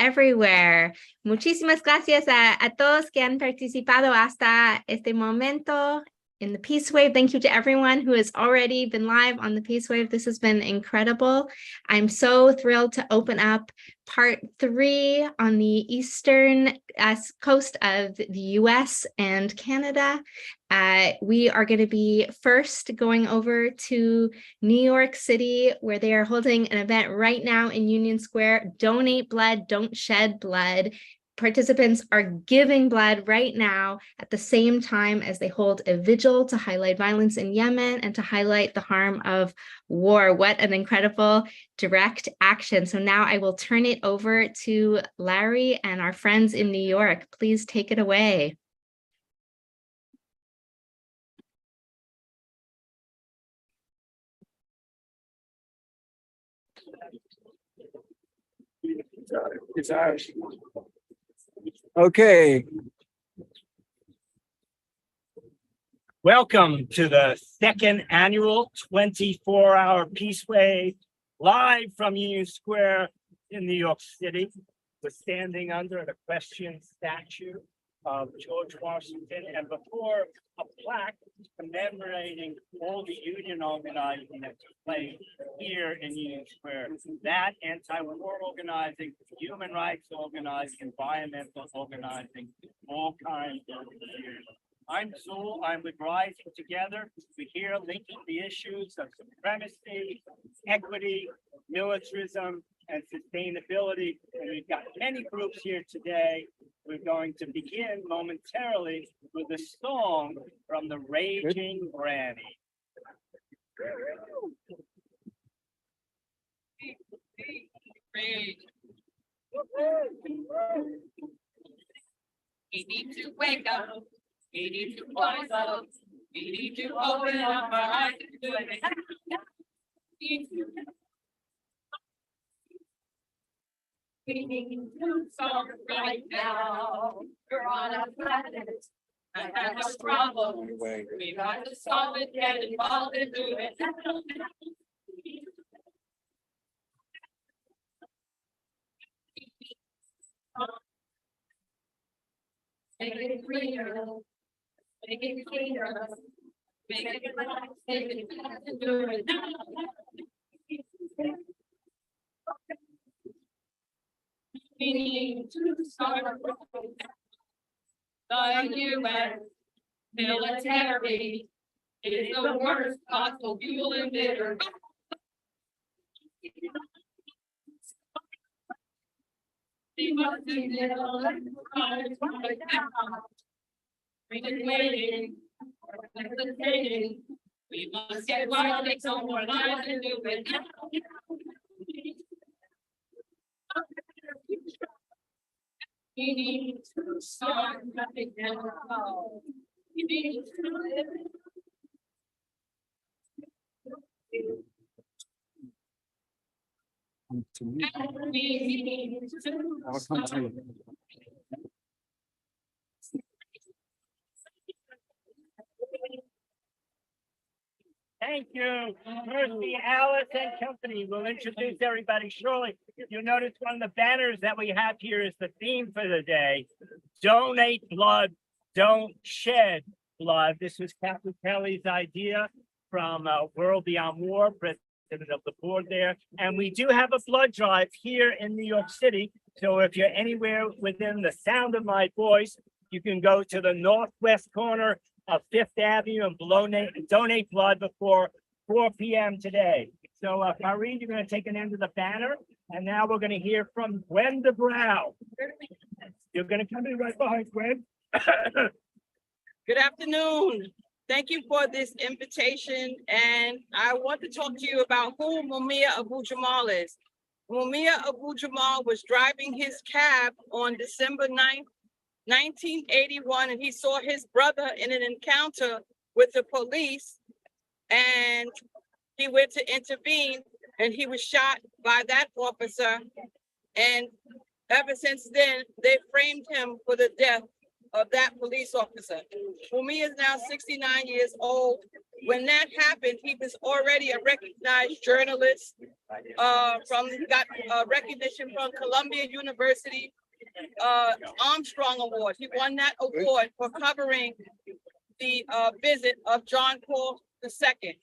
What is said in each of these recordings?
everywhere. Muchísimas gracias a todos que han participado hasta este momento in the Peace Wave. Thank you to everyone who has already been live on the Peace Wave. This has been incredible. I'm so thrilled to open up part 3 on the eastern coast of the US and Canada. We are going to be first going over to New York City, where they are holding an event right now in Union Square. Donate blood, don't shed blood. Participants are giving blood right now at the same time as they hold a vigil to highlight violence in Yemen and to highlight the harm of war. What an incredible direct action. So now I will turn it over to Larry and our friends in New York. Please take it away. It's ours. Okay. Welcome to the second annual 24-hour Peace Wave, live from Union Square in New York City. We're standing under an equestrian statue of George Washington, and before a plaque commemorating all the union organizing that took place here in Union Square. That anti-war organizing, human rights organizing, environmental organizing, all kinds of years. I'm Zul, I'm with Rise Together. We're here linking the issues of supremacy, equity, militarism, and sustainability. And we've got many groups here today. We're going to begin momentarily with a song from the Raging Granny. We need to wake up. We need to wise up. We need to open up our eyes and do it. We need to solve right now. We're on a planet that has a problem. We got to solve it, get involved and do it. Make it greener. Make it cleaner. Make it relax. Make it fast and do it. We need to start the UN military is the worst possible fuel emitter. We must be little right now. We've been waiting, hesitating. We must get wild, take some more lives and do it. We need to start nothing now. We need to live. We need to start. Thank you. Mercy, Alice and company. We'll introduce everybody shortly. You'll notice one of the banners that we have here is the theme for the day. Donate blood, don't shed blood. This was Captain Kelly's idea from World Beyond War, president of the board there. And we do have a blood drive here in New York City. So if you're anywhere within the sound of my voice, you can go to the northwest corner of Fifth Avenue and donate blood before 4 p.m. today. So Farid, you're going to take an end of the banner, and now we're going to hear from Gerald Brown. You're going to come in right behind Gwen. Good afternoon. Thank you for this invitation, and I want to talk to you about who Mumia Abu Jamal is. Mumia Abu Jamal was driving his cab on December 9th, 1981, and he saw his brother in an encounter with the police, and he went to intervene, and he was shot by that officer. And ever since then, they framed him for the death of that police officer. Mumia is now 69 years old. When that happened, he was already a recognized journalist. He got recognition from Columbia University Armstrong Award. He won that award for covering the visit of John Paul II.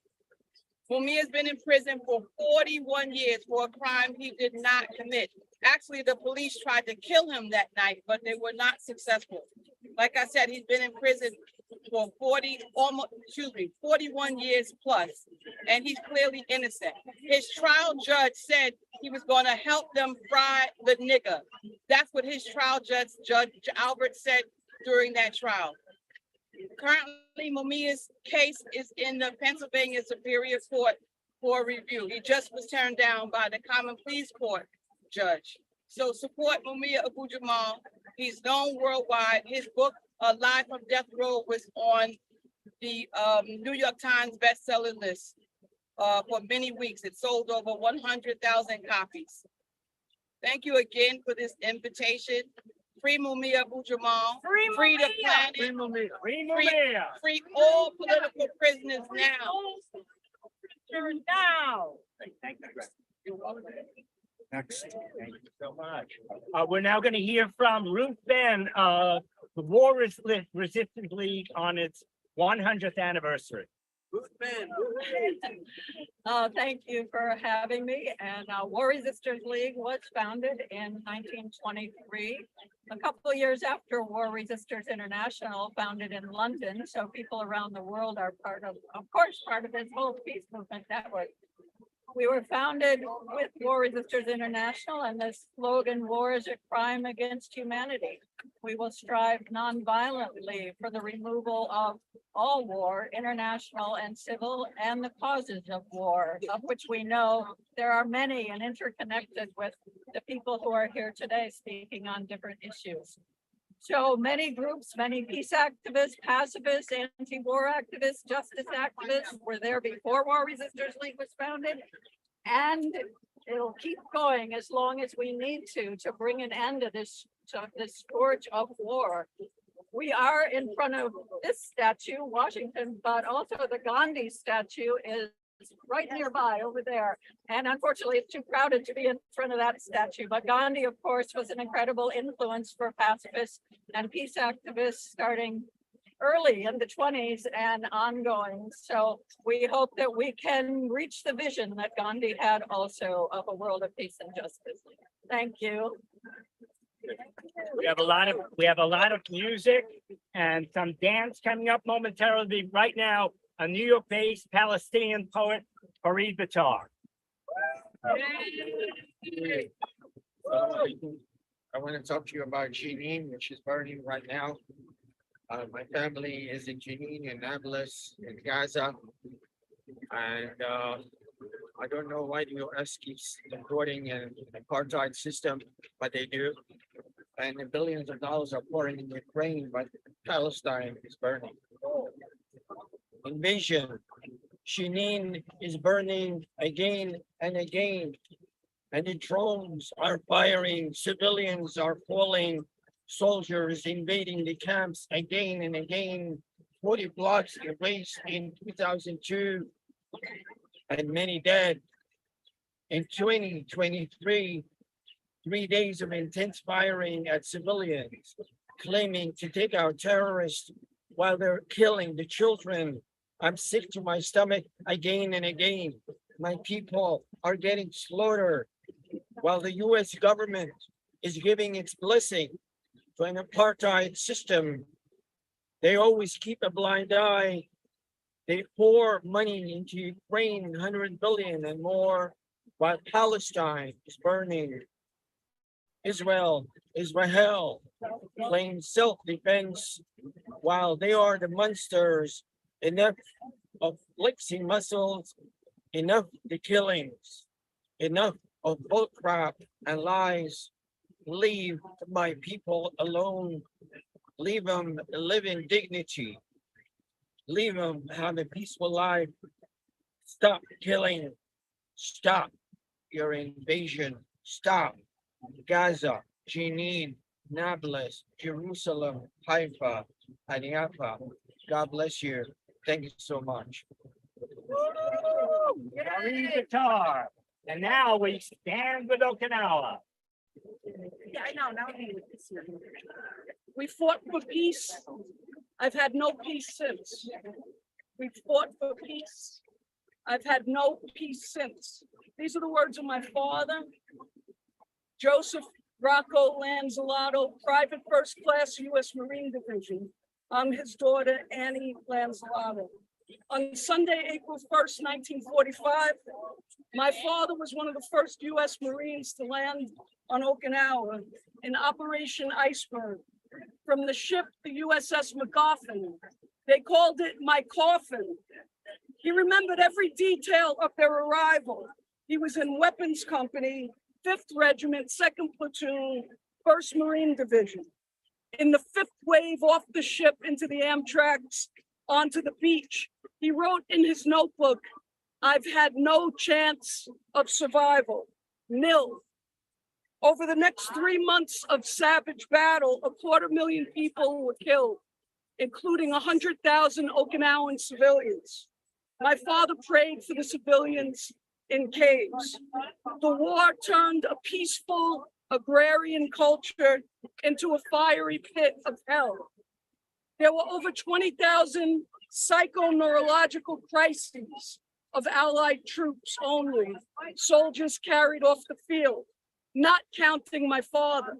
Mumia has been in prison for 41 years for a crime he did not commit. Actually, the police tried to kill him that night, but they were not successful. Like I said, he's been in prison for 41 years plus, and he's clearly innocent. His trial judge said he was going to help them fry the nigger. That's what his trial judge, Judge Albert, said during that trial. Currently, Mumia's case is in the Pennsylvania Superior Court for review. He just was turned down by the Common Pleas Court judge. So support Mumia Abu-Jamal. He's known worldwide. His book, Live from Death Row, was on the New York Times bestseller list for many weeks. It sold over 100,000 copies. Thank you again for this invitation. Free Mumia Abu-Jamal. Free the planet. Free Mumia. Free Mumia. Free all political prisoners now. Now. Thank you. Next. Thank you so much. We're now going to hear from Ruth Ben of the Resistance League on its 100th anniversary. Thank you for having me. And War Resisters League was founded in 1923, a couple of years after War Resisters International, founded in London. So people around the world are part of course, part of this whole peace movement network. We were founded with War Resisters International and the slogan, "War is a crime against humanity." We will strive non-violently for the removal of all war, international and civil, and the causes of war, of which we know there are many and interconnected with the people who are here today speaking on different issues. So many groups, many peace activists, pacifists, anti-war activists, justice activists were there before War Resisters League was founded. And it'll keep going as long as we need to bring an end to this scourge of war. We are in front of this statue, Washington, but also the Gandhi statue is right nearby over there. And unfortunately, it's too crowded to be in front of that statue. But Gandhi, of course, was an incredible influence for pacifists and peace activists starting early in the 20s and ongoing. So we hope that we can reach the vision that Gandhi had also of a world of peace and justice. Thank you. We have a lot of music and some dance coming up momentarily. Right now, a New York-based Palestinian poet, Farid Batard. I want to talk to you about Jenin, which is burning right now. My family is in Jenin, in Nablus, in Gaza. And I don't know why the US keeps supporting an apartheid system, but they do. And the billions of dollars are pouring in Ukraine, but Palestine is burning. Invasion. Jenin is burning again and again. And the drones are firing, civilians are falling, soldiers invading the camps again and again. 40 blocks erased in 2002, and many dead. In 2023, 3 days of intense firing at civilians, claiming to take out terrorists while they're killing the children. I'm sick to my stomach again and again. My people are getting slaughtered while the US government is giving its blessing to an apartheid system. They always keep a blind eye. They pour money into Ukraine, 100 billion and more, while Palestine is burning. Israel claims self-defense while they are the monsters. Enough of flexing muscles, enough the killings, enough of bullcrap and lies. Leave my people alone. Leave them live in dignity. Leave them have a peaceful life. Stop killing. Stop your invasion. Stop. Gaza, Jenin, Nablus, Jerusalem, Haifa, and Yafa. God bless you. Thank you so much. Farid Batard. And now we stand with Okinawa. Yeah, I know, now we fought for peace. I've had no peace since. We fought for peace. I've had no peace since. These are the words of my father, Joseph Rocco Lanzolato, Private First Class U.S. Marine Division. I'm his daughter, Annie Lanzolato. On Sunday, April 1st, 1945, my father was one of the first U.S. Marines to land on Okinawa in Operation Iceberg. From the ship, the USS MacGoffin, they called it my coffin. He remembered every detail of their arrival. He was in Weapons Company, 5th Regiment, 2nd Platoon, 1st Marine Division. In the 5th wave off the ship into the Amtraks onto the beach, he wrote in his notebook, "I've had no chance of survival, nil." Over the next 3 months of savage battle, 250,000 people were killed, including 100,000 Okinawan civilians. My father prayed for the civilians in caves. The war turned a peaceful agrarian culture into a fiery pit of hell. There were over 20,000 psychoneurological crises of Allied troops only, soldiers carried off the field, not counting my father.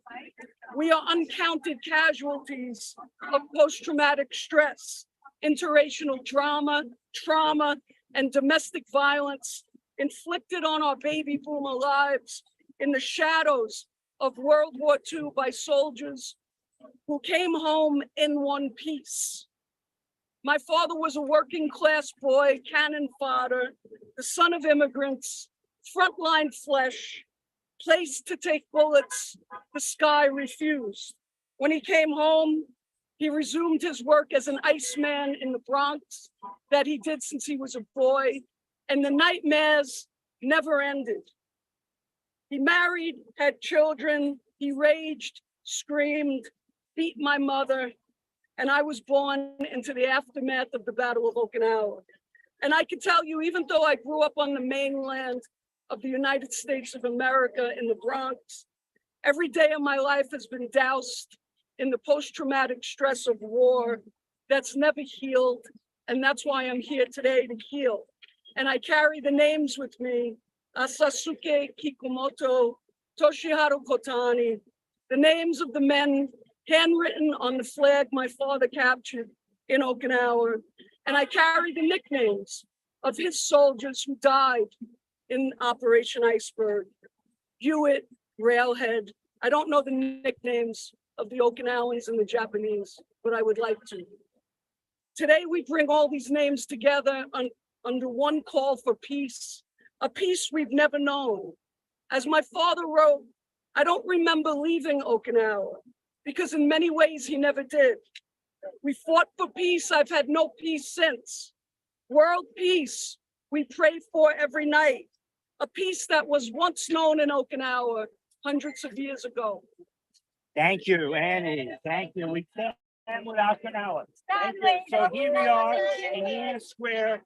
We are uncounted casualties of post-traumatic stress, interracial drama, trauma, and domestic violence inflicted on our baby boomer lives in the shadows of World War II by soldiers who came home in one piece. My father was a working class boy, cannon fodder, the son of immigrants, frontline flesh, placed to take bullets the sky refused. When he came home, he resumed his work as an iceman in the Bronx that he did since he was a boy, and the nightmares never ended. He married, had children, he raged, screamed, beat my mother, and I was born into the aftermath of the Battle of Okinawa. And I can tell you, even though I grew up on the mainland of the United States of America in the Bronx, every day of my life has been doused in the post-traumatic stress of war that's never healed. And that's why I'm here today to heal. And I carry the names with me, Sasuke Kikumoto, Toshiharu Kotani, the names of the men handwritten on the flag my father captured in Okinawa. And I carry the nicknames of his soldiers who died in Operation Iceberg. Hewitt, Railhead. I don't know the nicknames of the Okinawans and the Japanese, but I would like to. Today, we bring all these names together under one call for peace, a peace we've never known. As my father wrote, I don't remember leaving Okinawa, because in many ways he never did. We fought for peace. I've had no peace since. World peace, we pray for every night. A peace that was once known in Okinawa hundreds of years ago. Thank you, Annie. Thank you. We stand with Okinawa. Thank you. So here we are in Union Square.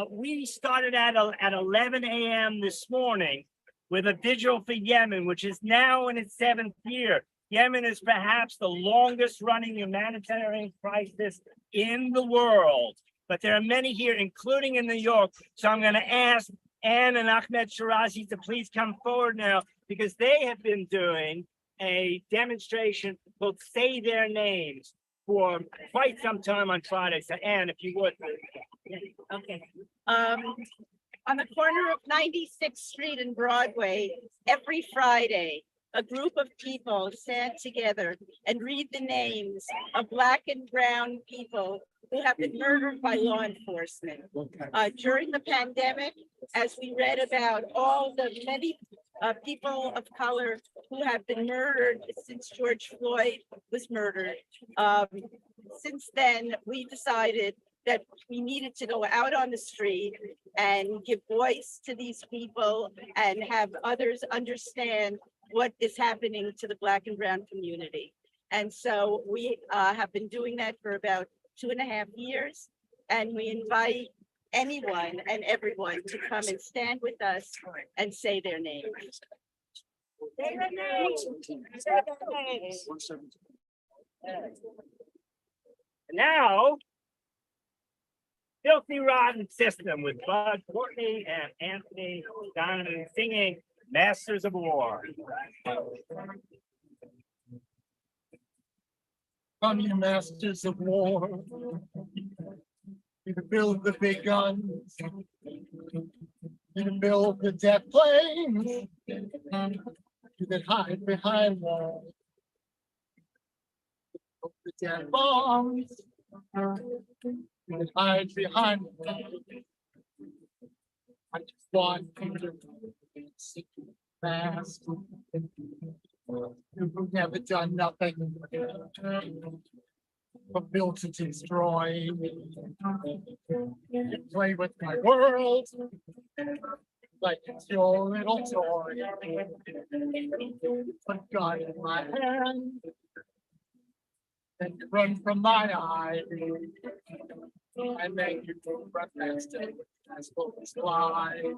We started at 11 a.m. this morning with a vigil for Yemen, which is now in its 7th year. Yemen is perhaps the longest running humanitarian crisis in the world. But there are many here, including in New York. So I'm going to ask Anne and Ahmed Shirazi to please come forward now, because they have been doing a demonstration called Say Their Names for quite some time on Friday. So Anne, if you would. Okay. On the corner of 96th Street and Broadway, every Friday, a group of people stand together and read the names of Black and brown people who have been murdered by law enforcement. During the pandemic, as we read about all the many people of color who have been murdered since George Floyd was murdered, since then, we decided that we needed to go out on the street and give voice to these people and have others understand what is happening to the Black and brown community. And so we have been doing that for about 2.5 years. And we invite anyone and everyone to come and stand with us and say their names. Say their names. Say their names. Now, Filthy Rotten System with Bud Courtney and Anthony Donovan singing Masters of War. Come, you masters of war. You build the big guns. You build the death planes. You that hide behind walls. The dead bombs. You that hide behind walls. I just want you to see fast. You've never done nothing but built to destroy. You play with my world like it's your little toy. Put gun in my hand and you run from my eye. I make you go breath faster as bullets fly.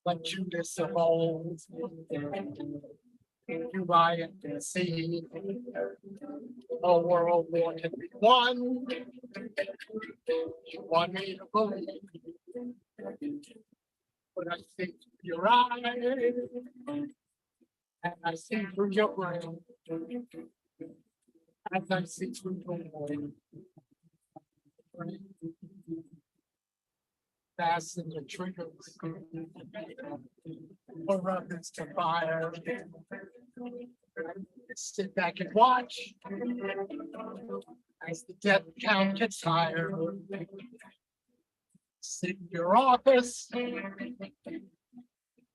Like Judas of old, you riot and see a world war can be won. You want me to believe, but I see through your eyes, and I see through your brain, as I see through your brain. Fasten the triggers for others to fire. Sit back and watch as the death count gets higher. Sit in your office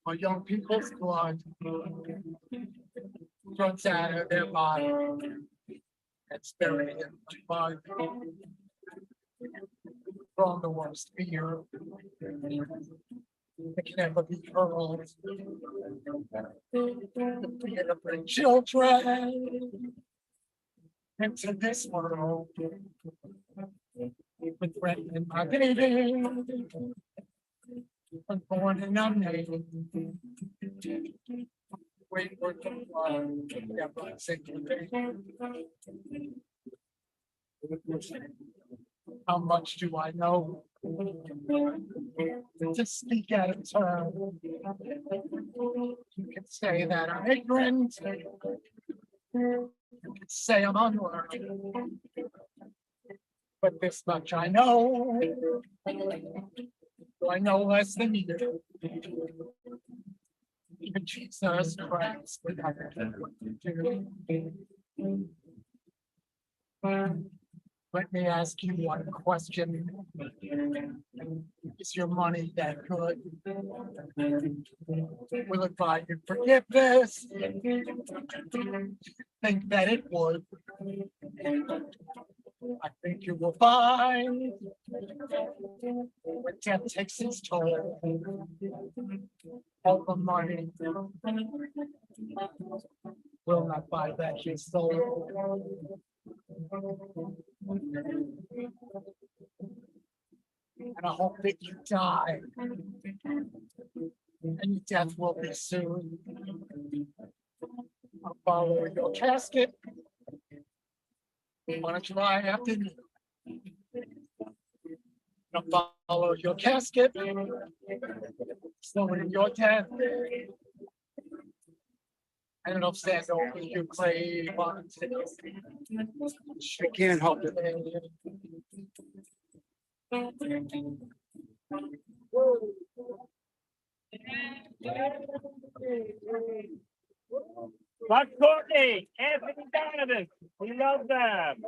for young people's blood runs out of their body and buried in the mud. From the worst fear that can ever be hurled. The fear to bring children into this world. With threatening my baby, unborn and unnamed. Wait for the blood, never sinking. How much do I know? To speak out of turn. You can say that I'm ignorant. You can say I'm unlearned. But this much I know. Do I know less than you? Even Jesus Christ would have to do. Let me ask you one question. Is your money that good? Will it buy you forgiveness? Think that it would. I think you will find when death takes its toll, all the money will not buy back your soul. And I hope that you die, and your death will be soon. I'll follow your casket. Why don't you lie after me? I'll follow your casket. Slowing your death. And it'll stand over your grave. I can't help it. Bud Courtney, Anthony Donovan, we love them.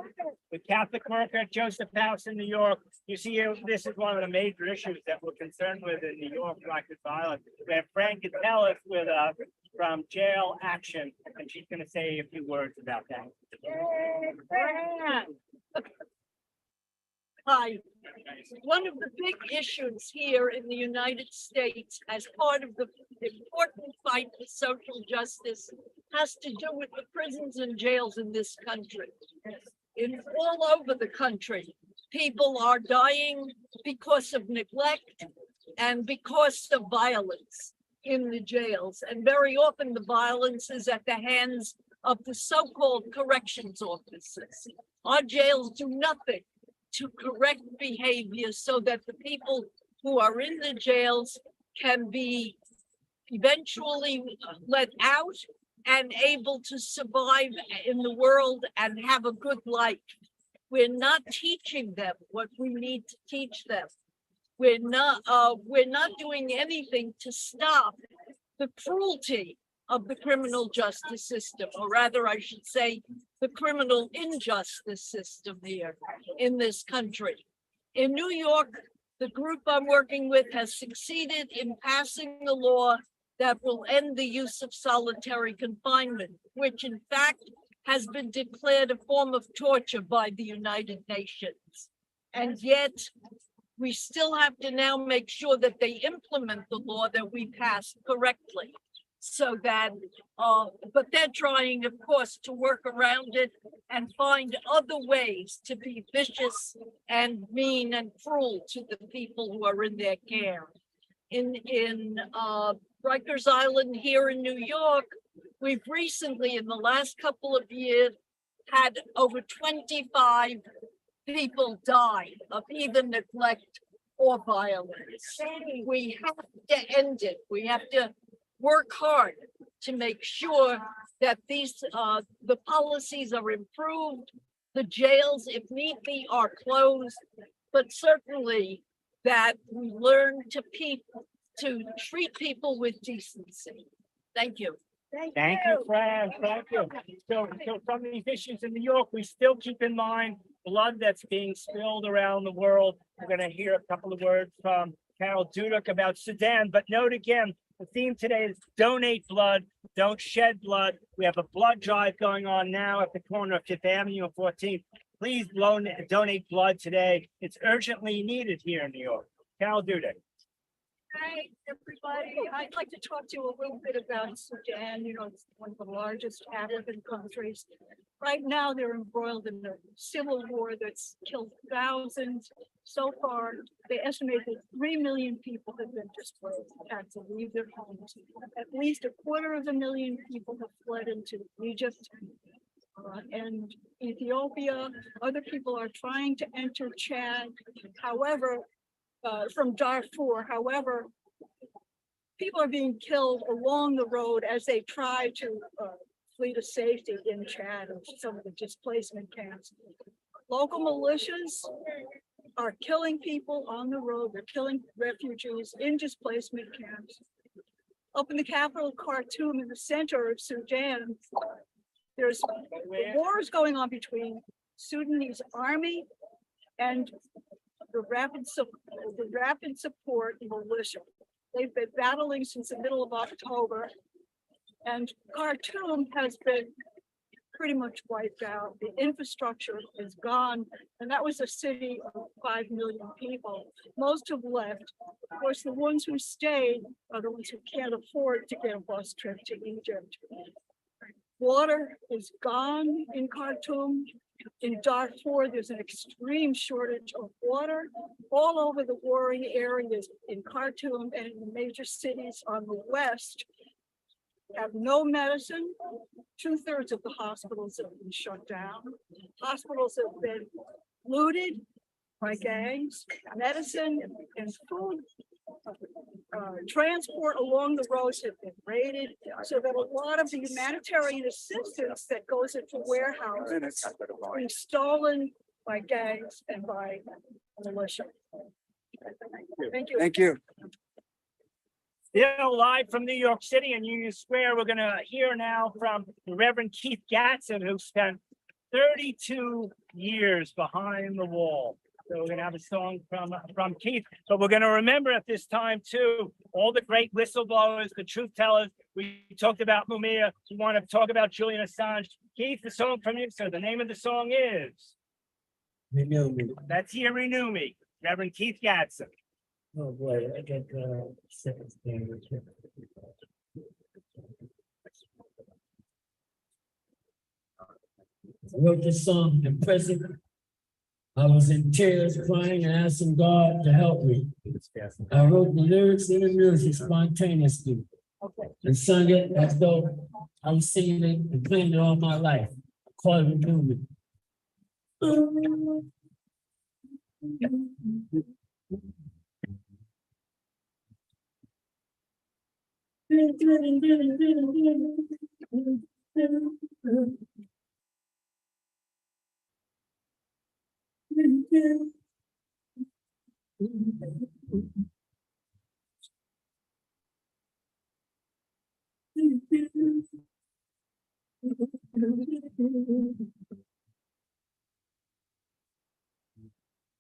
The Catholic worker at Joseph House in New York. You see, this is one of the major issues that we're concerned with in New York, elected violence. We have Frank Gattellis with us from Jail Action, and she's going to say a few words about that. Hi. One of the big issues here in the United States as part of the important fight for social justice has to do with the prisons and jails in this country. in all over the country. People are dying because of neglect and because of violence in the jails. And very often the violence is at the hands of the so-called corrections officers. Our jails do nothing to correct behavior so that the people who are in the jails can be eventually let out and able to survive in the world and have a good life. We're not teaching them what we need to teach them. We're not doing anything to stop the cruelty of the criminal justice system, or rather, I should say, the criminal injustice system here in this country. In New York, the group I'm working with has succeeded in passing a law that will end the use of solitary confinement, which in fact has been declared a form of torture by the United Nations. And yet, we still have to now make sure that they implement the law that we passed correctly. So that, but they're trying, of course, to work around it and find other ways to be vicious and mean and cruel to the people who are in their care. In Rikers Island here in New York, we've recently, in the last couple of years, had over 25 people die of either neglect or violence. We have to end it. We have to work hard to make sure that these the policies are improved, the jails, if need be, are closed, but certainly that we learn to treat people with decency. Thank you. Thank you, Fran. Thank you. So from these issues in New York, we still keep in mind blood that's being spilled around the world. We're going to hear a couple of words from Carol Duduk about Sudan, but note again, the theme today is donate blood, don't shed blood. We have a blood drive going on now at the corner of 5th Avenue and 14th. Please donate blood today. It's urgently needed here in New York. Carol Duduk. Hi, everybody. I'd like to talk to you a little bit about Sudan. You know, it's one of the largest African countries. Right now, they're embroiled in a civil war that's killed thousands. So far, they estimate that 3 million people have been displaced, had to leave their homes. At least 250,000 people have fled into Egypt and Ethiopia. Other people are trying to enter Chad. However, from Darfur. However, people are being killed along the road as they try to flee to safety in Chad and some of the displacement camps. Local militias are killing people on the road. They're killing refugees in displacement camps. Up in the capital, Khartoum, in the center of Sudan, there's wars going on between Sudanese army and the rapid support militia. They've been battling since the middle of October, and Khartoum has been pretty much wiped out. The infrastructure is gone, and that was a city of 5 million people. Most have left. Of course, the ones who stayed are the ones who can't afford to get a bus trip to Egypt. Water is gone in Khartoum. In Darfur, there's an extreme shortage of water. All over the warring areas in Khartoum and in the major cities on the west have no medicine. 2/3 of the hospitals have been shut down. Hospitals have been looted by gangs. Medicine and food transport along the roads have been raided, so that a lot of the humanitarian assistance that goes into warehouses is being stolen by gangs and by militia. Thank you. Thank you. Still live from New York City and Union Square, we're going to hear now from the Reverend Keith Gatson, who spent 32 years behind the wall. So we're going to have a song from Keith, but we're going to remember at this time too, all the great whistleblowers, the truth tellers. We talked about Mumia. We want to talk about Julian Assange. Keith, the song from you, sir. The name of the song is Renew Me. That's Here Renew Me, Reverend Keith Gatson. Oh boy, I got second thing. I wrote this song in prison. I was in tears crying and asking God to help me. I wrote the lyrics and the music spontaneously and sung it as though I was singing it and playing it all my life. I call it a movement.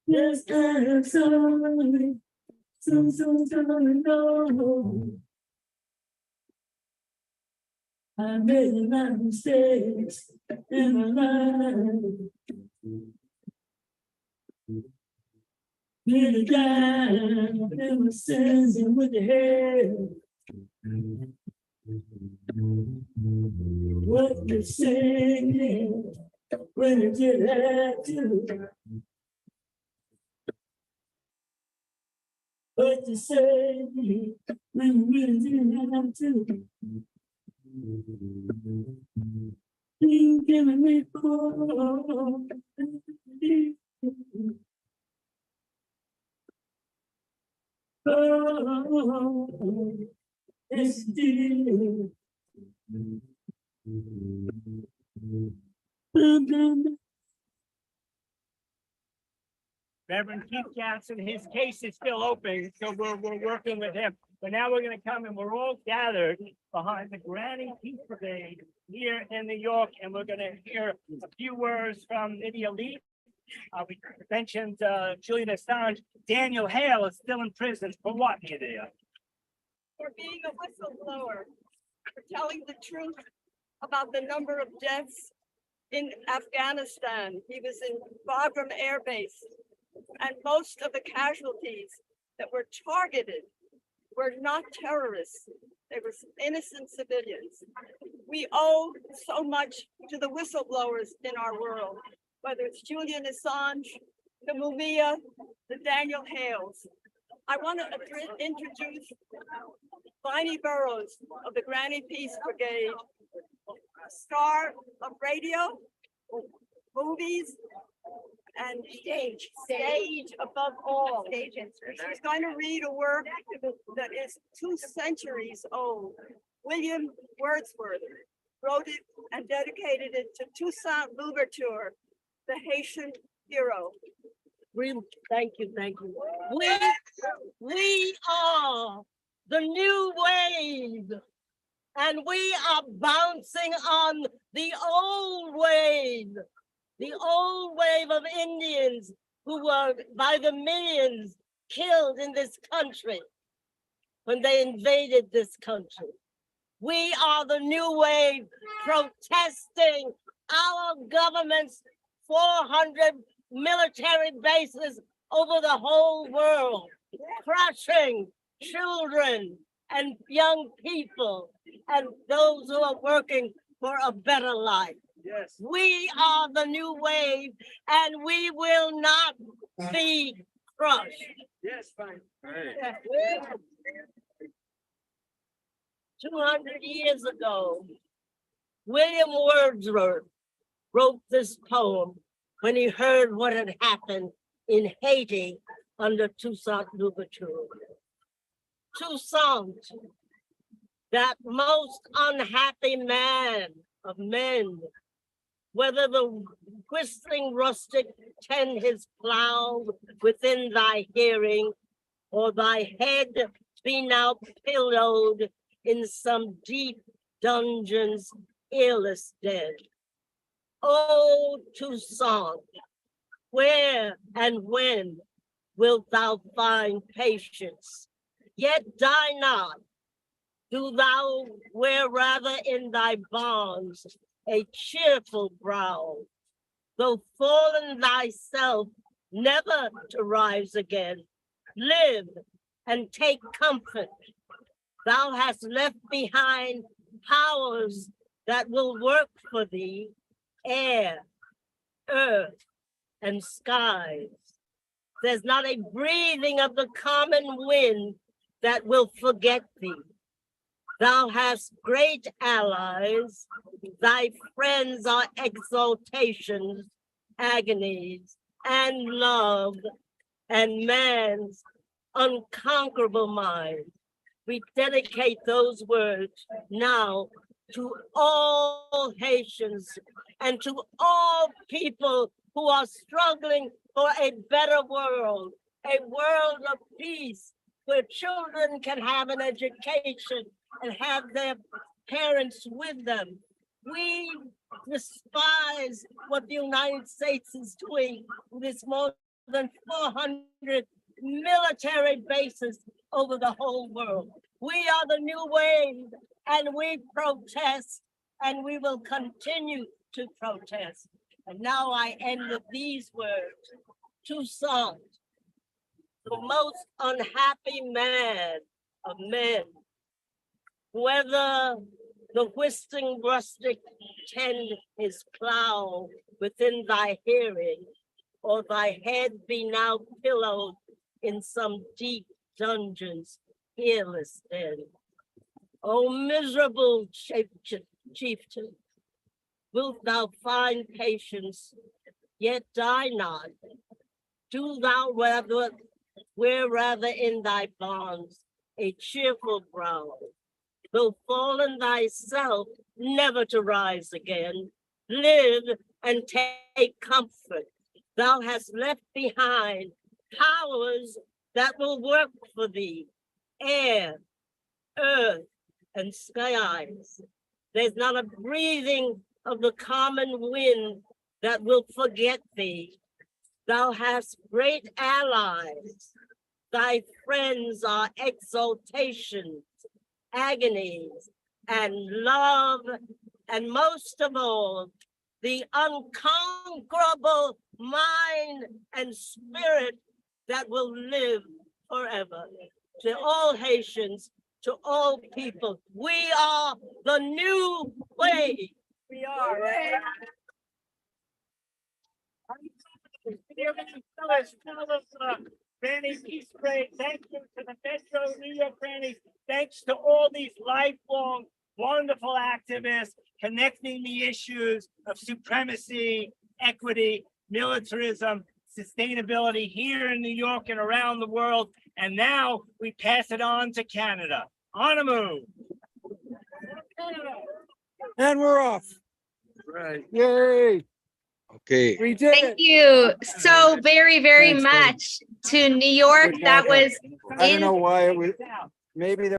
Yes, I'm sorry. So sorry, no. I made a lot of mistakes in my life. Made a guy that was sensing with the head. What you say when you did have to? What you say when you really didn't have to? You giving me for oh, it's dear. Reverend Keith Gatson, his case is still open, so we're working with him. But now we're going to come and we're all gathered behind the Granny Peace Brigade here in New York, and we're going to hear a few words from the elite. We mentioned Julian Assange. Daniel Hale is still in prison for what, Nadia? For being a whistleblower, for telling the truth about the number of deaths in Afghanistan. He was in Bagram Air Base, and most of the casualties that were targeted were not terrorists. They were innocent civilians. We owe so much to the whistleblowers in our world, whether it's Julian Assange, the Mumia, the Daniel Hales. I want to introduce Viney Burrows of the Granny Peace Brigade, a star of radio, movies, and stage above all. She's going to read a work that is 2 centuries old. William Wordsworth wrote it and dedicated it to Toussaint Louverture, the Haitian hero. Thank you. We are the new wave, and we are bouncing on the old wave of Indians who were by the millions killed in this country when they invaded this country. We are the new wave protesting our government's 400 military bases over the whole world, crushing children and young people and those who are working for a better life. Yes. We are the new wave, and we will not be crushed. Yes, fine. 200 years ago, William Wordsworth wrote this poem when he heard what had happened in Haiti under Toussaint Louverture. Toussaint, that most unhappy man of men, whether the whistling rustic tend his plow within thy hearing, or thy head be now pillowed in some deep dungeon's earless dead. Oh, Toussaint, where and when wilt thou find patience? Yet die not. Do thou wear rather in thy bonds a cheerful brow, though fallen thyself never to rise again. Live and take comfort. Thou hast left behind powers that will work for thee, air, earth, and skies. There's not a breathing of the common wind that will forget thee. Thou hast great allies, thy friends are exaltations, agonies, and love, and man's unconquerable mind. We dedicate those words now to all Haitians and to all people who are struggling for a better world, a world of peace, where children can have an education and have their parents with them. We despise what the United States is doing with its more than 400 military bases over the whole world. We are the new wave, and we protest, and we will continue to protest. And now I end with these words, 2 songs. The most unhappy man of men, whether the whistling rustic tend his plow within thy hearing, or thy head be now pillowed in some deep dungeon's peerless den. O miserable chieftain, wilt thou find patience, yet die not? Do thou wear rather in thy bonds a cheerful brow, though fallen thyself, never to rise again. Live and take comfort. Thou hast left behind powers that will work for thee, air, earth, and skies. There's not a breathing of the common wind that will forget thee. Thou hast great allies. Thy friends are exaltations, agonies, and love, and most of all, the unconquerable mind and spirit that will live forever. To all Haitians, to all people, we are the new wave. We are. Granny Peace Parade. Thank you to the Metro New York Grannies. Thanks to all these lifelong, wonderful activists connecting the issues of supremacy, equity, militarism, sustainability here in New York and around the world. And now we pass it on to Canada. On a move. And we're off. Right. Yay. Okay. We did Thank it. you so very, very Thanks, buddy. much to New York. Good That backup. was I don't know why it was, maybe there.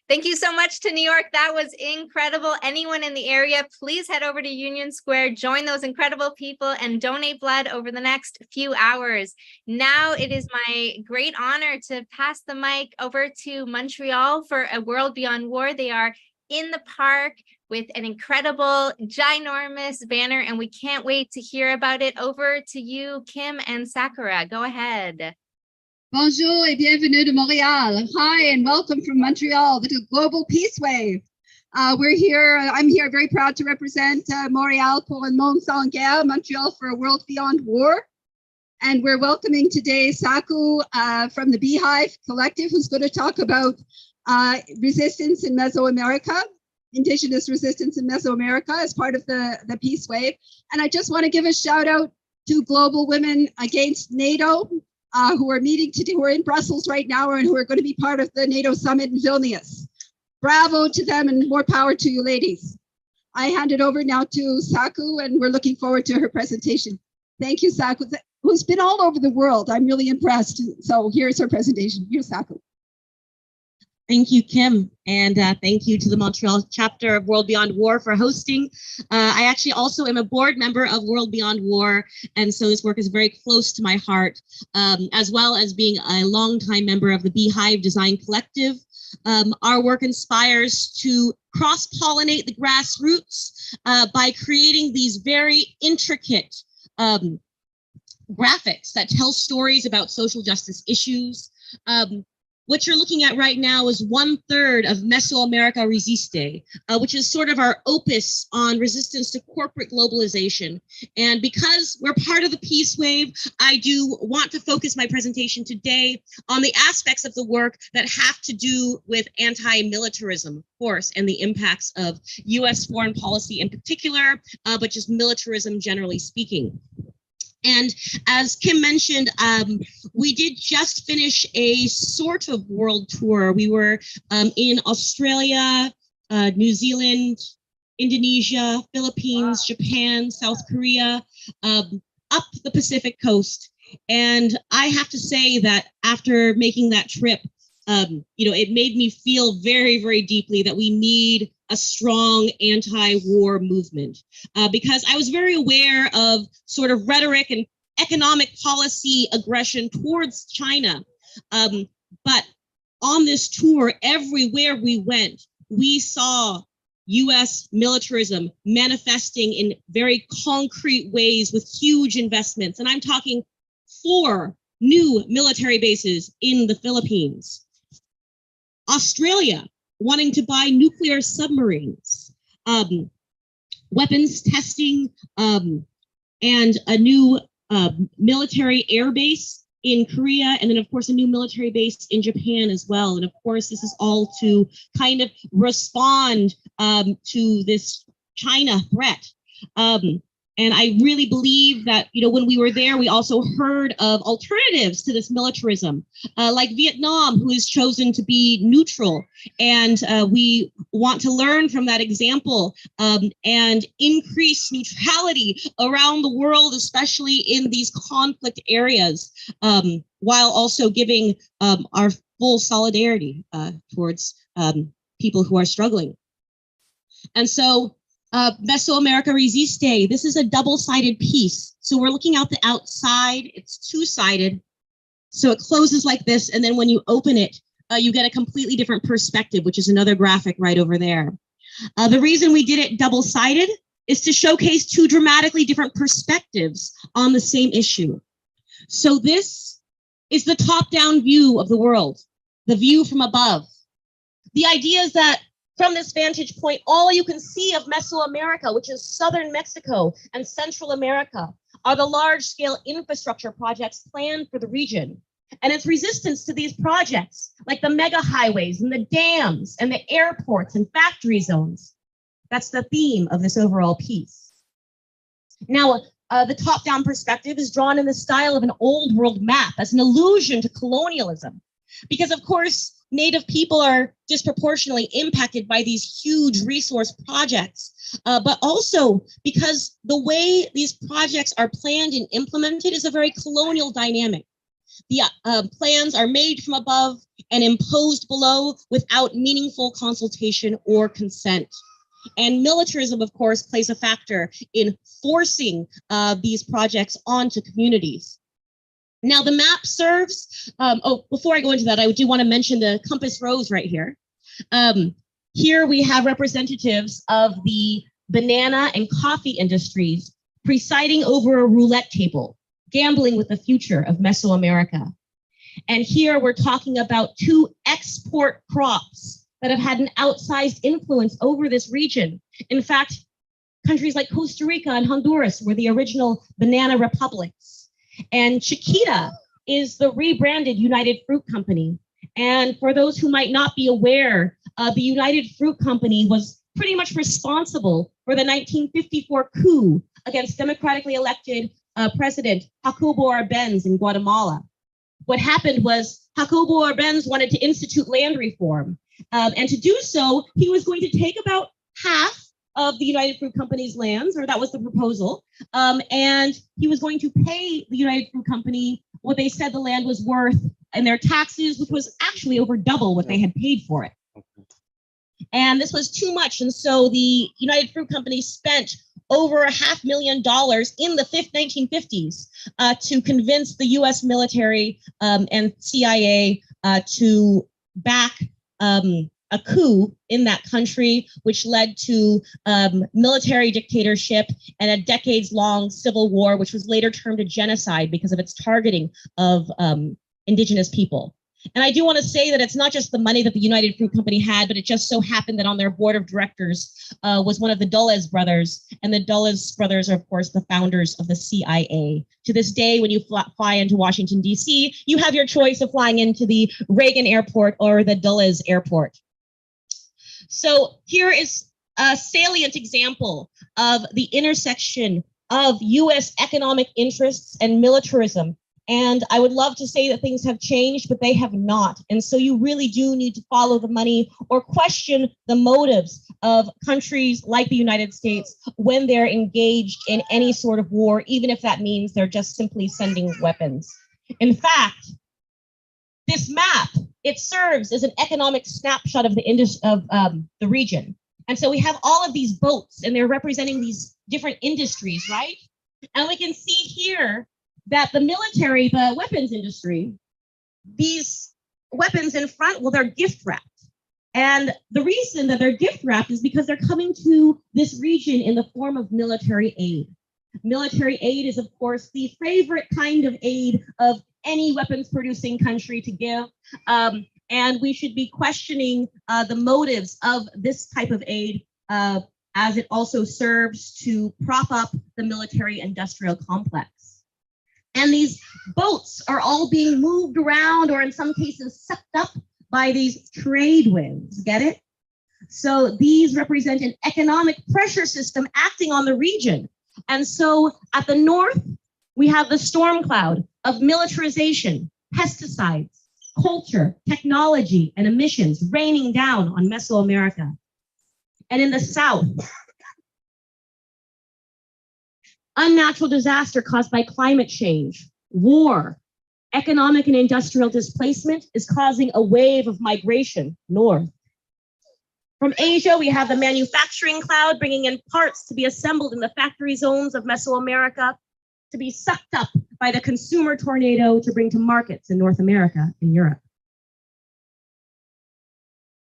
Thank you so much to New York. That was incredible. Anyone in the area, please head over to Union Square, join those incredible people, and donate blood over the next few hours. Now it is my great honor to pass the mic over to Montreal for A World Beyond War. They are in the park with an incredible, ginormous banner, and we can't wait to hear about it. Over to you, Kim and Sakura. Go ahead. Bonjour et bienvenue de Montréal. Hi and welcome from Montreal, the Global Peace Wave. We're here, I'm here very proud to represent Montréal pour un monde sans guerre, Montreal for a world beyond war. And we're welcoming today Saku from the Beehive Collective, who's going to talk about resistance in Mesoamerica, indigenous resistance in Mesoamerica as part of the Peace Wave. And I just want to give a shout out to Global Women Against NATO, who are meeting today, who are in Brussels right now, and who are going to be part of the NATO summit in Vilnius. Bravo to them and more power to you ladies. I hand it over now to Saku, and we're looking forward to her presentation. Thank you, Saku, who's been all over the world. I'm really impressed. So here's her presentation. Here's Saku. Thank you, Kim, and thank you to the Montreal chapter of World Beyond War for hosting. I actually also am a board member of World Beyond War, and so this work is very close to my heart, as well as being a longtime member of the Beehive Design Collective. Our work inspires to cross-pollinate the grassroots by creating these very intricate graphics that tell stories about social justice issues. what you're looking at right now is 1/3 of Mesoamerica Resiste, which is sort of our opus on resistance to corporate globalization. And because we're part of the peace wave, I do want to focus my presentation today on the aspects of the work that have to do with anti-militarism, of course, and the impacts of US foreign policy in particular, but just militarism generally speaking. And as Kim mentioned, we did just finish a sort of world tour. We were in Australia, New Zealand, Indonesia, Philippines, Japan, South Korea, up the Pacific coast. And I have to say that after making that trip, it made me feel very, very deeply that we need a strong anti-war movement, because I was very aware of sort of rhetoric and economic policy aggression towards China. But on this tour, everywhere we went, we saw US militarism manifesting in very concrete ways with huge investments. And I'm talking 4 new military bases in the Philippines. Australia wanting to buy nuclear submarines, weapons testing, and a new military air base in Korea, and then of course a new military base in Japan as well. And of course, this is all to kind of respond to this China threat. And I really believe that, when we were there, we also heard of alternatives to this militarism, like Vietnam, who has chosen to be neutral. And we want to learn from that example and increase neutrality around the world, especially in these conflict areas, while also giving our full solidarity towards people who are struggling. And so, Mesoamerica Resiste, this is a double-sided piece. So we're looking out the outside, it's two-sided. So it closes like this, and then when you open it, you get a completely different perspective, which is another graphic right over there. The reason we did it double-sided is to showcase 2 dramatically different perspectives on the same issue. So this is the top-down view of the world, the view from above. The idea is that from this vantage point, all you can see of Mesoamerica, which is southern Mexico and Central America, are the large-scale infrastructure projects planned for the region. And its resistance to these projects, like the mega highways and the dams and the airports and factory zones. That's the theme of this overall piece. Now, the top-down perspective is drawn in the style of an old world map as an allusion to colonialism. Because of course, Native people are disproportionately impacted by these huge resource projects, but also because the way these projects are planned and implemented is a very colonial dynamic. The plans are made from above and imposed below without meaningful consultation or consent. And militarism, of course, plays a factor in forcing these projects onto communities. Now the map serves, before I go into that, I do want to mention the compass rose right here. Here we have representatives of the banana and coffee industries presiding over a roulette table, gambling with the future of Mesoamerica. And here we're talking about 2 export crops that have had an outsized influence over this region. In fact, countries like Costa Rica and Honduras were the original banana republics. And Chiquita is the rebranded United Fruit Company. And for those who might not be aware, the United Fruit Company was pretty much responsible for the 1954 coup against democratically elected President Jacobo Arbenz in Guatemala. What happened was Jacobo Arbenz wanted to institute land reform. And to do so, he was going to take about half of the United Fruit Company's lands, or that was the proposal. And he was going to pay the United Fruit Company what they said the land was worth and their taxes, which was actually over double what they had paid for it. And this was too much. And so the United Fruit Company spent over $500,000 in the 1950s to convince the US military and CIA to back a coup in that country, which led to military dictatorship and a decades-long civil war, which was later termed a genocide because of its targeting of indigenous people. And I do want to say that it's not just the money that the United Fruit Company had, but it just so happened that on their board of directors was one of the Dulles brothers. And the Dulles brothers are, of course, the founders of the CIA. To this day, when you fly into Washington, D.C., you have your choice of flying into the Reagan Airport or the Dulles Airport. So here is a salient example of the intersection of U.S. economic interests and militarism. And I would love to say that things have changed, but they have not. And so you really do need to follow the money or question the motives of countries like the United States when they're engaged in any sort of war, even if that means they're just simply sending weapons. In fact, this map, it serves as an economic snapshot of the region. And so we have all of these boats and they're representing these different industries, right? And we can see here that the military, the weapons industry, these weapons in front, well, they're gift wrapped. And the reason that they're gift wrapped is because they're coming to this region in the form of military aid. Military aid is, of course, the favorite kind of aid of any weapons producing country to give. And we should be questioning the motives of this type of aid as it also serves to prop up the military industrial complex. And these boats are all being moved around or in some cases sucked up by these trade winds, get it? So these represent an economic pressure system acting on the region. And so at the north, we have the storm cloud of militarization, pesticides, culture, technology, and emissions raining down on Mesoamerica. And in the south, unnatural disaster caused by climate change, war, economic and industrial displacement is causing a wave of migration north. From Asia, we have the manufacturing cloud bringing in parts to be assembled in the factory zones of Mesoamerica to be sucked up by the consumer tornado to bring to markets in North America and Europe.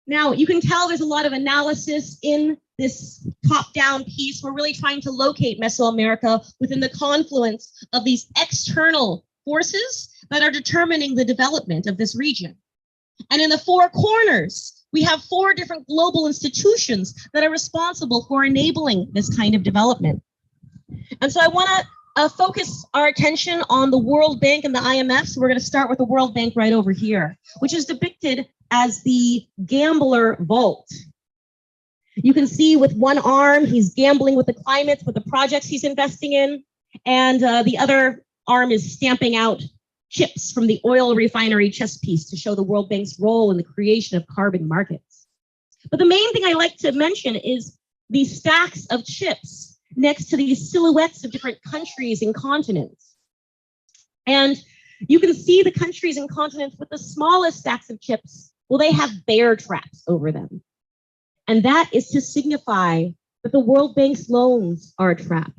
Now, you can tell there's a lot of analysis in this top-down piece. We're really trying to locate Mesoamerica within the confluence of these external forces that are determining the development of this region. And in the four corners, we have four different global institutions that are responsible for enabling this kind of development. And so I want to focus our attention on the World Bank and the IMF. So we're going to start with the World Bank right over here, which is depicted as the gambler vault. You can see with one arm, he's gambling with the climate, with the projects he's investing in, and the other arm is stamping out chips from the oil refinery chess piece to show the World Bank's role in the creation of carbon markets. But the main thing I like to mention is these stacks of chips next to these silhouettes of different countries and continents. And you can see the countries and continents with the smallest stacks of chips. Well, they have bear traps over them. And that is to signify that the World Bank's loans are a trap.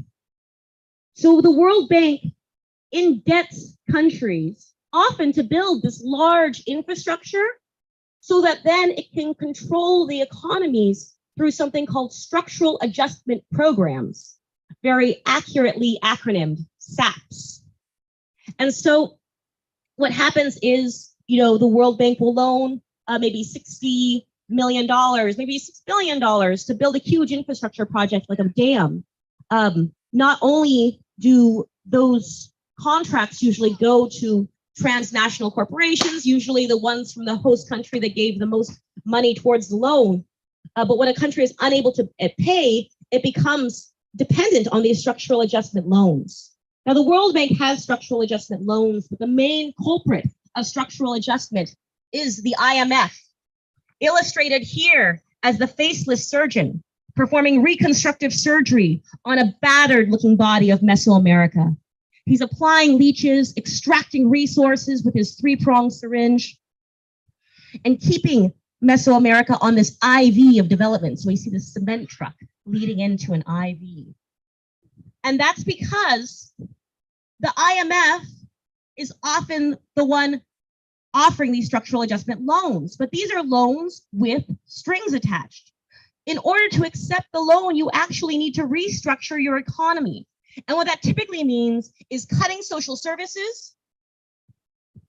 So the World Bank indebts countries often to build this large infrastructure so that then it can control the economies through something called structural adjustment programs, very accurately acronymed SAPs. And so what happens is, the World Bank will loan maybe $60 million, maybe $6 billion to build a huge infrastructure project like a dam. Not only do those contracts usually go to transnational corporations, usually the ones from the host country that gave the most money towards the loan, but when a country is unable to pay, it becomes dependent on these structural adjustment loans. Now, the World Bank has structural adjustment loans, but the main culprit of structural adjustment is the IMF, illustrated here as the faceless surgeon performing reconstructive surgery on a battered looking body of Mesoamerica. He's applying leeches, extracting resources with his three-pronged syringe, and keeping Mesoamerica on this IV of development. So we see the cement truck leading into an IV. And that's because the IMF is often the one offering these structural adjustment loans, but these are loans with strings attached. In order to accept the loan, you actually need to restructure your economy. And what that typically means is cutting social services,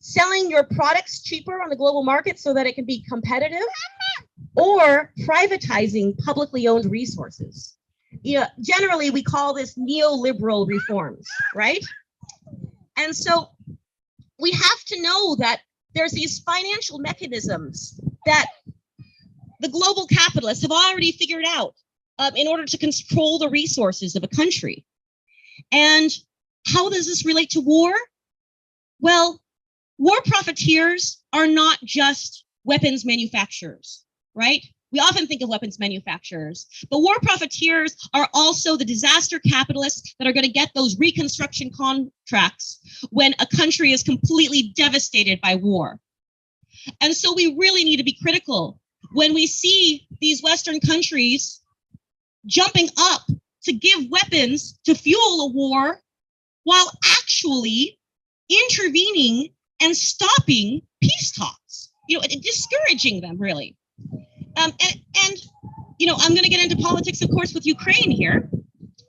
selling your products cheaper on the global market so that it can be competitive, or privatizing publicly owned resources. Generally, we call this neoliberal reforms, right? And so we have to know that there's these financial mechanisms that the global capitalists have already figured out in order to control the resources of a country. And how does this relate to war? Well, war profiteers are not just weapons manufacturers, right? We often think of weapons manufacturers, but war profiteers are also the disaster capitalists that are going to get those reconstruction contracts when a country is completely devastated by war. And so we really need to be critical when we see these Western countries jumping up to give weapons to fuel a war while actually intervening and stopping peace talks, discouraging them, really. And I'm going to get into politics, of course, with Ukraine here,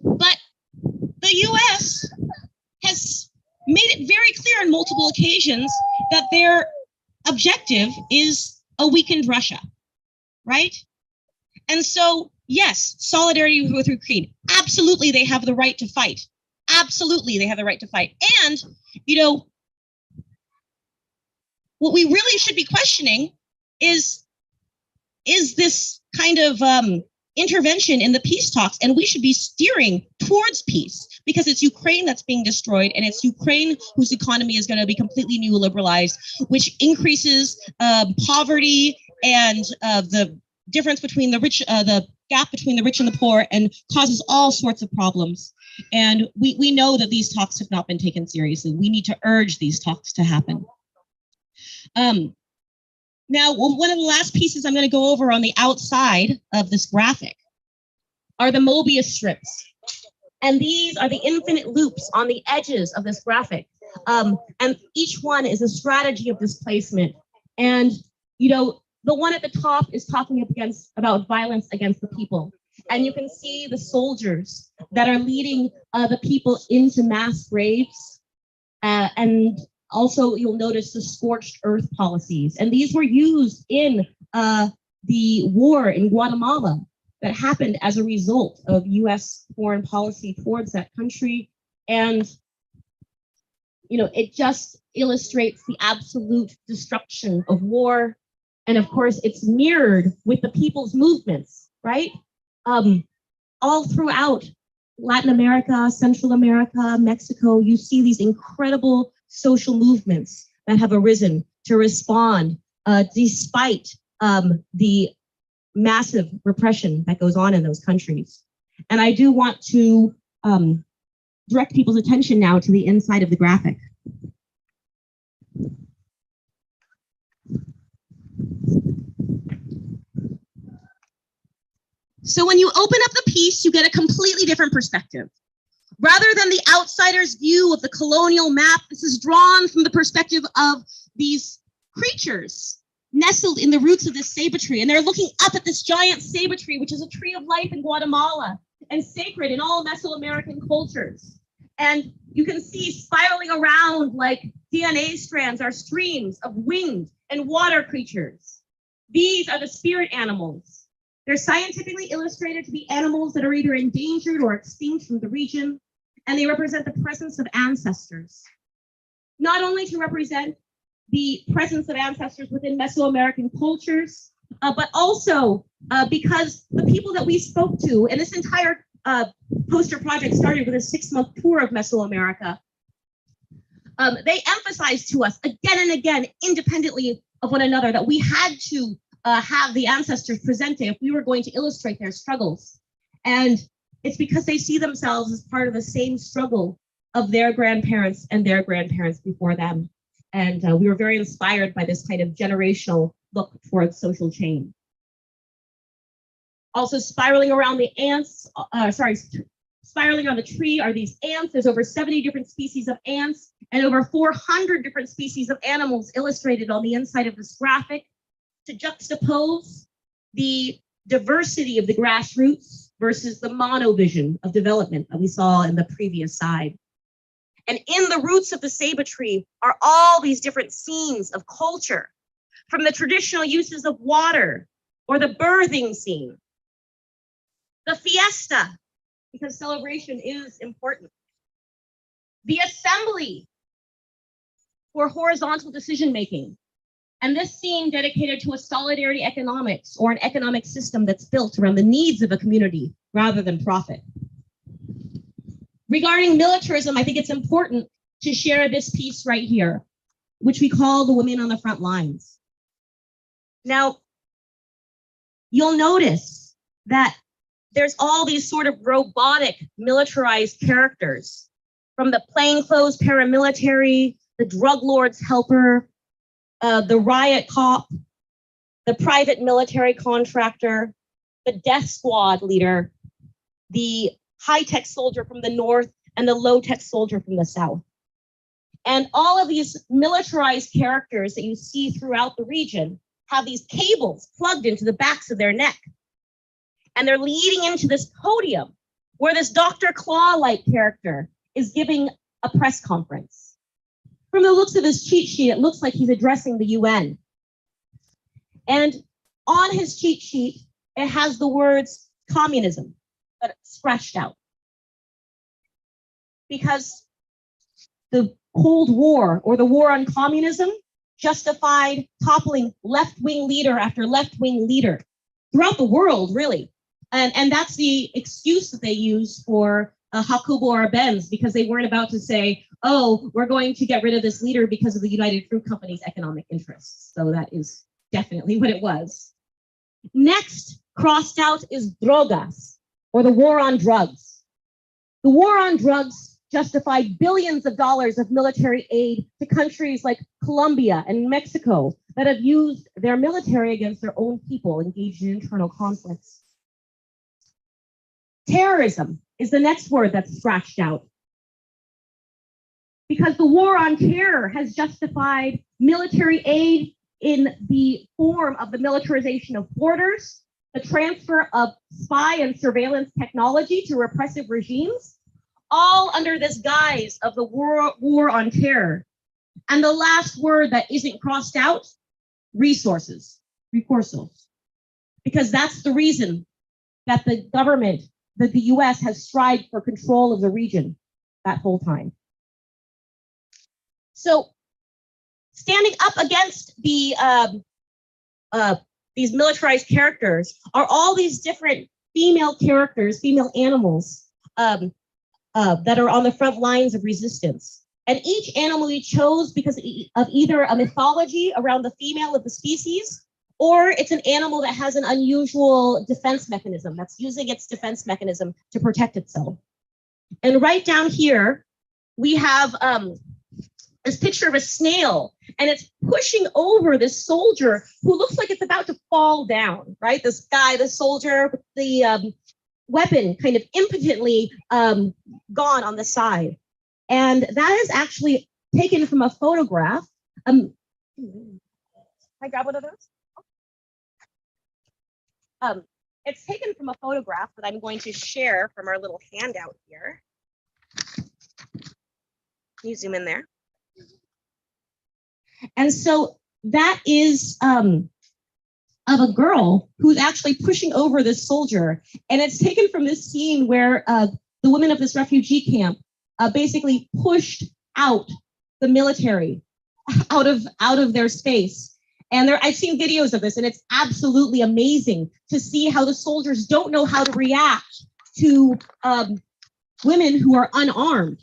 but the US has made it very clear on multiple occasions that their objective is a weakened Russia, right? And so, yes, solidarity with Ukraine. Absolutely, they have the right to fight. Absolutely, they have the right to fight. And, what we really should be questioning is this kind of intervention in the peace talks, and we should be steering towards peace because it's Ukraine that's being destroyed, and it's Ukraine whose economy is going to be completely neoliberalized, which increases poverty and the difference between the rich, the gap between the rich and the poor, and causes all sorts of problems. And we know that these talks have not been taken seriously. We need to urge these talks to happen. Now, one of the last pieces I'm going to go over on the outside of this graphic are the Mobius strips. And these are the infinite loops on the edges of this graphic. And each one is a strategy of displacement. And, the one at the top is talking about violence against the people. And you can see the soldiers that are leading the people into mass graves. And also, you'll notice the scorched earth policies. And these were used in the war in Guatemala that happened as a result of US foreign policy towards that country. And, it just illustrates the absolute destruction of war. And of course, it's mirrored with the people's movements, right? All throughout Latin America, Central America, Mexico, you see these incredible social movements that have arisen to respond despite the massive repression that goes on in those countries. And I do want to direct people's attention now to the inside of the graphic. So when you open up the piece, you get a completely different perspective. Rather than the outsider's view of the colonial map, this is drawn from the perspective of these creatures nestled in the roots of this ceiba tree. And they're looking up at this giant ceiba tree, which is a tree of life in Guatemala and sacred in all Mesoamerican cultures. And you can see spiraling around like DNA strands are streams of winged and water creatures. These are the spirit animals. They're scientifically illustrated to be animals that are either endangered or extinct from the region, and they represent the presence of ancestors. Not only to represent the presence of ancestors within Mesoamerican cultures, but also because the people that we spoke to, and this entire poster project started with a 6-month tour of Mesoamerica, they emphasized to us again and again, independently of one another, that we had to have the ancestors presented if we were going to illustrate their struggles. And it's because they see themselves as part of the same struggle of their grandparents and their grandparents before them. And we were very inspired by this kind of generational look towards social change. Also spiraling around the ants, spiraling on the tree are these ants. There's over 70 different species of ants and over 400 different species of animals illustrated on the inside of this graphic, to juxtapose the diversity of the grassroots versus the monovision of development that we saw in the previous side. And in the roots of the ceiba tree are all these different scenes of culture, from the traditional uses of water or the birthing scene, the fiesta, because celebration is important, the assembly for horizontal decision-making, and this scene dedicated to a solidarity economics or an economic system that's built around the needs of a community rather than profit. Regarding militarism, I think it's important to share this piece right here, which we call the women on the front lines. Now, you'll notice that there's all these sort of robotic militarized characters, from the plainclothes paramilitary, the drug lord's helper, the riot cop, the private military contractor, the death squad leader, the high-tech soldier from the north, and the low-tech soldier from the south. And all of these militarized characters that you see throughout the region have these cables plugged into the backs of their neck. And they're leading into this podium where this Dr. Claw-like character is giving a press conference. From the looks of his cheat sheet, it looks like he's addressing the UN. And on his cheat sheet, it has the words communism, but scratched out. Because the Cold War, or the war on communism, justified toppling left-wing leader after left-wing leader throughout the world, really. And that's the excuse that they use for Hakubo Arbenz, because they weren't about to say, oh, we're going to get rid of this leader because of the United Fruit Company's economic interests. So that is definitely what it was. Next, crossed out is drogas, or the war on drugs. The war on drugs justified billions of dollars of military aid to countries like Colombia and Mexico that have used their military against their own people engaged in internal conflicts. Terrorism is the next word that's scratched out, because the war on terror has justified military aid in the form of the militarization of borders, the transfer of spy and surveillance technology to repressive regimes, all under this guise of the war on terror. And the last word that isn't crossed out, resources, recursos, because that's the reason that the government, that the US has strived for control of the region that whole time. So standing up against the these militarized characters are all these different female characters, female animals, that are on the front lines of resistance. And each animal we chose because of either a mythology around the female of the species, or it's an animal that has an unusual defense mechanism that's using its defense mechanism to protect itself. And right down here, we have this picture of a snail, and it's pushing over this soldier who looks like it's about to fall down, right? This guy, the soldier, with the weapon kind of impotently gone on the side. And that is actually taken from a photograph. Can I grab one of those? It's taken from a photograph that I'm going to share from our little handout here. Can you zoom in there? And so that is of a girl who's actually pushing over this soldier. And it's taken from this scene where the women of this refugee camp basically pushed out the military out of their space. And I've seen videos of this, and it's absolutely amazing to see how the soldiers don't know how to react to women who are unarmed,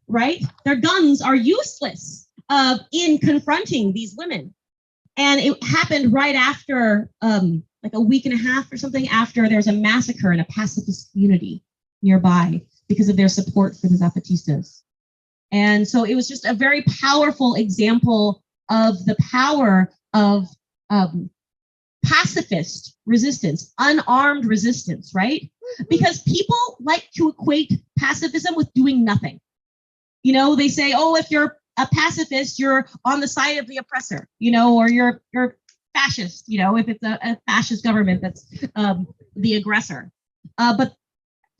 right? Their guns are useless in confronting these women. And it happened right after, like a week and a half or something after there's a massacre in a pacifist community nearby because of their support for the Zapatistas. And so it was just a very powerful example of the power of pacifist resistance, unarmed resistance, right? Because people like to equate pacifism with doing nothing. You know, they say, oh, if you're a pacifist, you're on the side of the oppressor, you know, or you're fascist, you know, if it's a fascist government that's the aggressor. But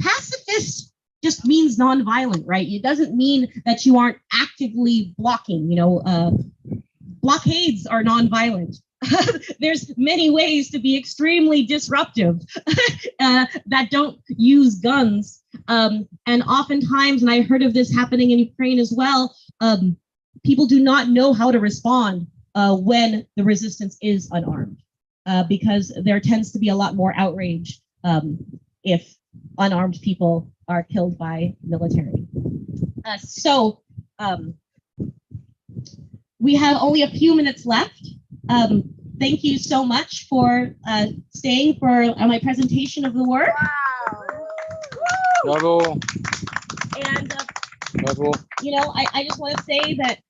pacifist just means nonviolent, right? It doesn't mean that you aren't actively blocking. Blockades are nonviolent. There's many ways to be extremely disruptive that don't use guns. And oftentimes, and I heard of this happening in Ukraine as well, people do not know how to respond when the resistance is unarmed, because there tends to be a lot more outrage if unarmed people are killed by military. So we have only a few minutes left. Thank you so much for staying for my presentation of the work. Bravo. And Bravo. I just want to say that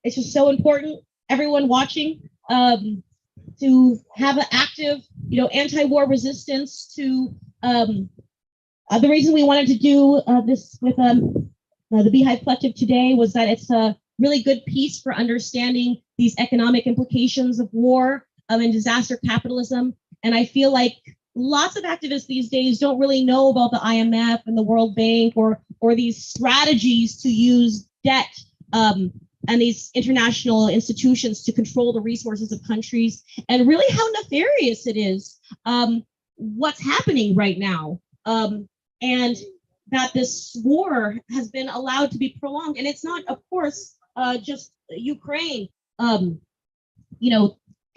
it's just so important, everyone watching, to have an active, anti-war resistance. To the reason we wanted to do this with the Beehive Collective today was that it's a really good piece for understanding these economic implications of war and disaster capitalism. And I feel like lots of activists these days don't really know about the IMF and the World Bank or these strategies to use debt and these international institutions to control the resources of countries, and really how nefarious it is what's happening right now, and that this war has been allowed to be prolonged. And it's not, of course, just Ukraine.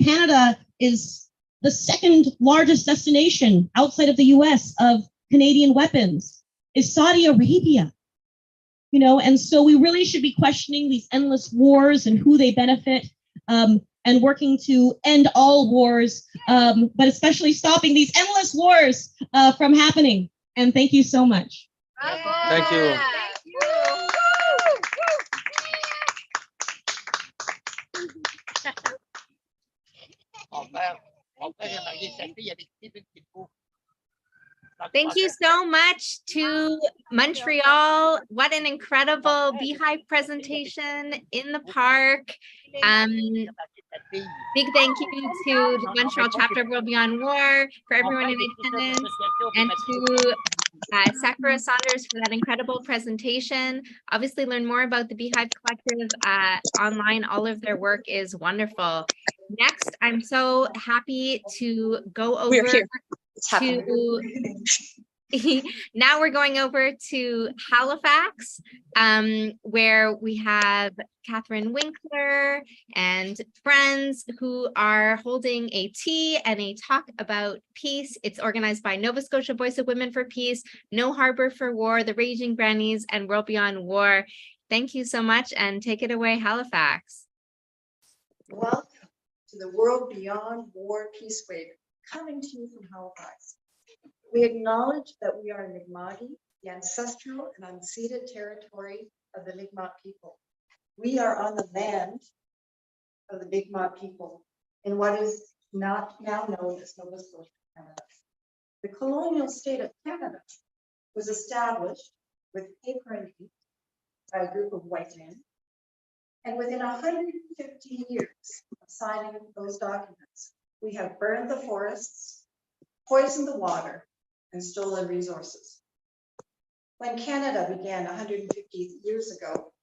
Canada is the second largest destination outside of the US of Canadian weapons, is Saudi Arabia. And so we really should be questioning these endless wars and who they benefit, and working to end all wars, but especially stopping these endless wars from happening. And thank you so much. Thank you. Thank you so much to Montreal. What an incredible Beehive presentation in the park. Big thank you to the Montreal chapter of World Beyond War, for everyone in attendance, and to Sakura Saunders for that incredible presentation. Obviously, learn more about the Beehive Collective online. All of their work is wonderful. Next, I'm so happy to go over to now we're going over to Halifax, where we have Catherine Winkler and friends who are holding a tea and a talk about peace. It's organized by Nova Scotia Voice of Women for Peace, No Harbor for War, The Raging Grannies, and World Beyond War. Thank you so much, and take it away, Halifax. Welcome to the World Beyond War Peace Wave, coming to you from Halifax. We acknowledge that we are Mi'kma'ki, the ancestral and unceded territory of the Mi'kmaq people. We are on the land of the Mi'kmaq people in what is now known as Nova Scotia, Canada. The colonial state of Canada was established with paper and ink by a group of white men. And within 150 years of signing those documents, we have burned the forests, poisoned the water, and stolen resources. When Canada began 150 years ago,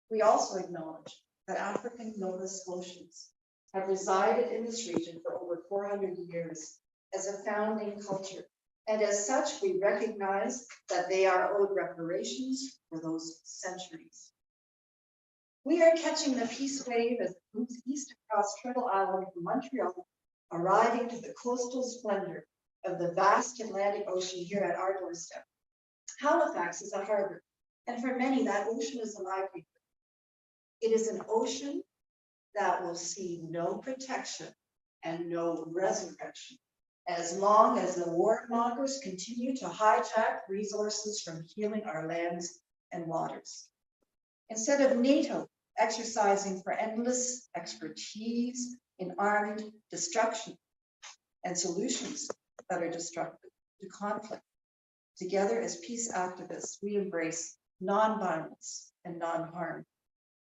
we also acknowledged that African Nova Scotians have resided in this region for over 400 years as a founding culture. And as such, we recognize that they are owed reparations for those centuries. We are catching the peace wave as it moves east across Turtle Island from Montreal, arriving to the coastal splendor of the vast Atlantic Ocean here at our doorstep. Halifax is a harbor, and for many, that ocean is a livelihood. It is an ocean that will see no protection and no resurrection as long as the warmongers continue to hijack resources from healing our lands and waters. Instead of NATO exercising for endless expertise in armed destruction and solutions that are destructive to conflict, together as peace activists, we embrace non-violence and non-harm,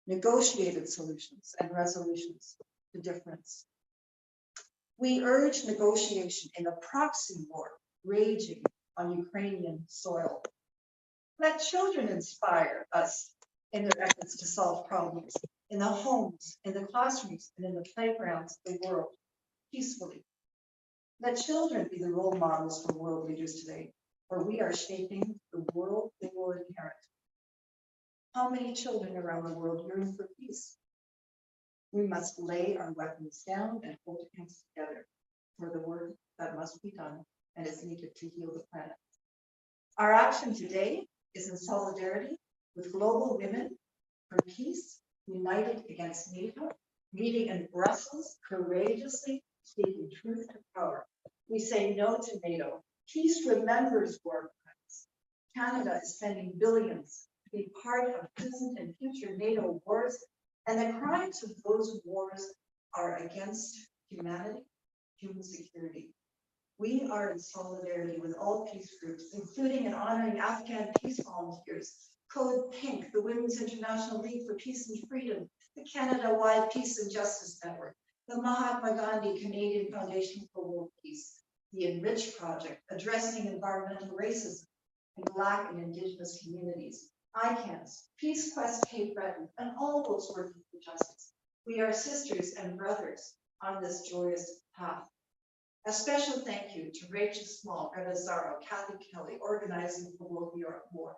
negotiated solutions and resolutions to difference. We urge negotiation in the proxy war raging on Ukrainian soil. Let children inspire us in their efforts to solve problems in the homes, in the classrooms, and in the playgrounds of the world, peacefully. Let children be the role models for world leaders today, for we are shaping the world they will inherit. How many children around the world yearn for peace? We must lay our weapons down and hold hands together for the work that must be done and is needed to heal the planet. Our action today is in solidarity with global women for peace, united against NATO, meeting in Brussels, courageously speaking truth to power. We say no to NATO. Peace remembers war crimes. Canada is spending billions to be part of present and future NATO wars, and the crimes of those wars are against humanity, human security. We are in solidarity with all peace groups, including and honoring Afghan peace volunteers, Code Pink, the Women's International League for Peace and Freedom, the Canada-wide Peace and Justice Network, the Mahatma Gandhi Canadian Foundation for World Peace, the Enrich Project, addressing environmental racism in Black and Indigenous communities, ICANS, Peace Quest Cape Breton, and all those working for justice. We are sisters and brothers on this joyous path. A special thank you to Rachel Small, Greta Zaro, Kathy Kelly, organizing for WorldBeyondWar,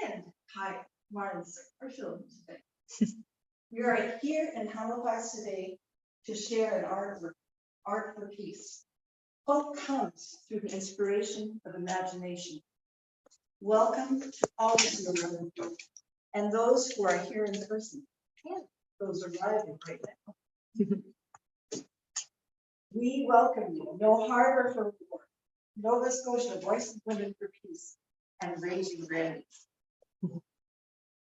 and Kai Martins, our film today. We are here in Halifax today to share an artwork, Art for Peace. Hope comes through the inspiration of imagination. Welcome to all of you around the world, and those who are here in person, and those arriving right now. We welcome you. No harbor for war. Nova Scotia, Voice of Women for Peace, and Raising Grannies.